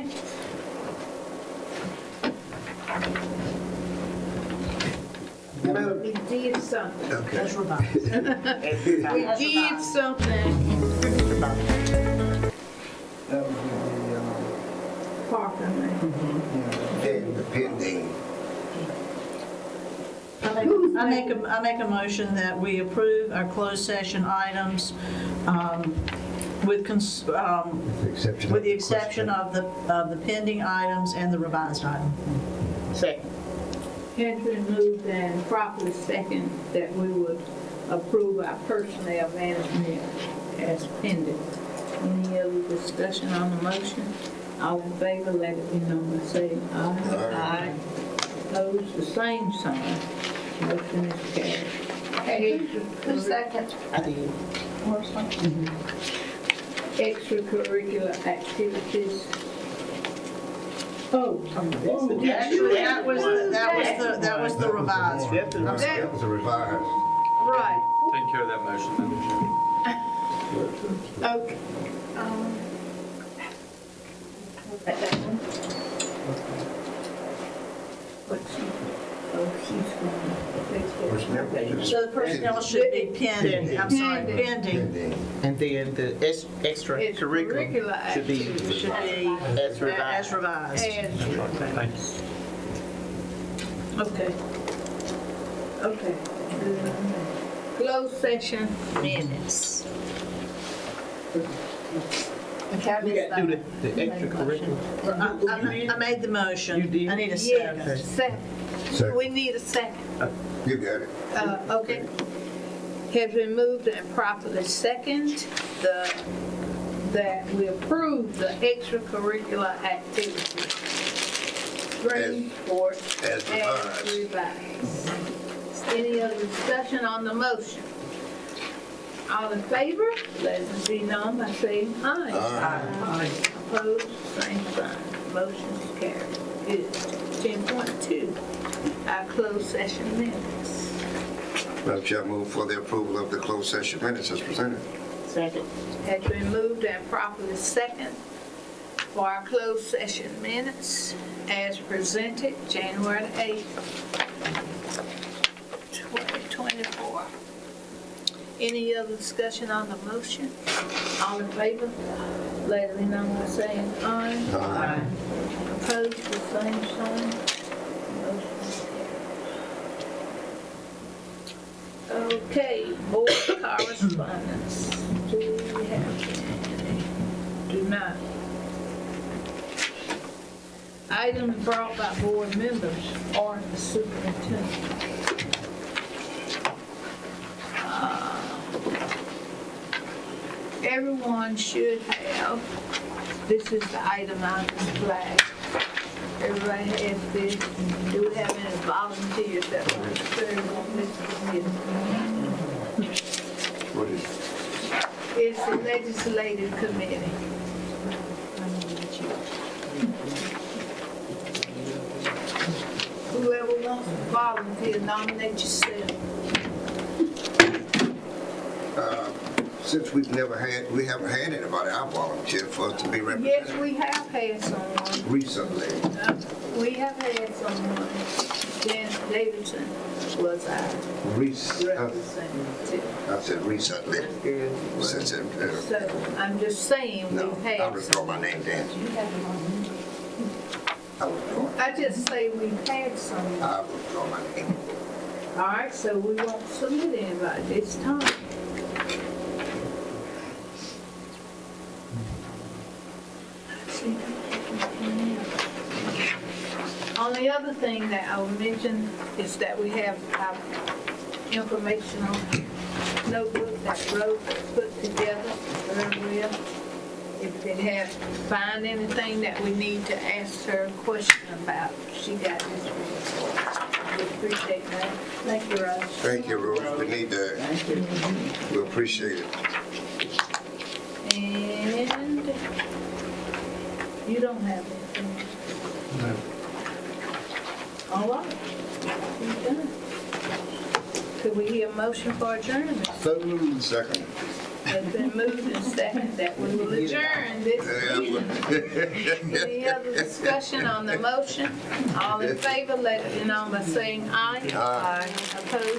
minutes? We did something. Okay. As revised. We did something. That would be the, Parking lot. Then the pending. I make a motion that we approve our closed session items with the exception of the pending items and the revised item. Second. Has been moved and properly second that we would approve our personnel management as pending. Any other discussion on the motion? All in favor, let it be known by saying aye. Aye. Opposed, the same sign. Motion is carried. Who's second? I did. Extracurricular activities. Oh, Actually, that was the revised. That was a revised. right, Take care of that motion, Madam Chair. okay. So the personnel should be pending, I'm sorry, pending. And then the extracurricular should be as revised. As revised. Thank you. Okay. Okay. Closed session minutes. We got to do the extracurricular. I made the motion. You did? I need a Yes, second. second. We need a second. You got it. Okay. Has been moved and properly second that we approve the extracurricular activities. Spring sports as revised. revised. Any other discussion on the motion? All in favor, let it be known by saying aye. Aye. Opposed, same sign. Motion is carried. Good. 10.2, our closed session minutes. Madam Chair, I move for the approval of the closed session minutes as presented. Second. Has been moved and properly second for our closed session minutes as presented January 8th, 2024. Any other discussion on the motion? All in favor? Let it be known by saying aye. Aye. Opposed, the same sign. Motion carried. Okay, board correspondence. Do we have any? Do not. Items brought by board members or the superintendent. Everyone should have, this is the item on the flag. Everybody has this. Do we have any volunteers that want to serve on this committee? What is it? It's the legislative committee. Whoever wants to volunteer, nominate yourself. Since we haven't had anybody I volunteer for to be represented Yes, we have had someone. recently. We have had someone. Janice Davidson was our representative. I said recently. Since it, So I'm just saying no, we've I had. withdraw my name, Dan. I withdraw. I just say we've had someone. I withdraw my name. All right, so we won't submit anybody this time. Only other thing that I will mention is that we have our informational notebook that Rose put together very well. If they find anything that we need to ask her a question about, she got this report. We appreciate that. Thank you, Rose. Thank you, Rose. We need that. We appreciate it. And you don't have anything. No. All right. We're done. Could we hear a motion for adjournment? So moved. Second. It's been moved and seconded that we will adjourn this meeting. Any other discussion on the motion? All in favor, let it be known by saying aye. Aye. Opposed,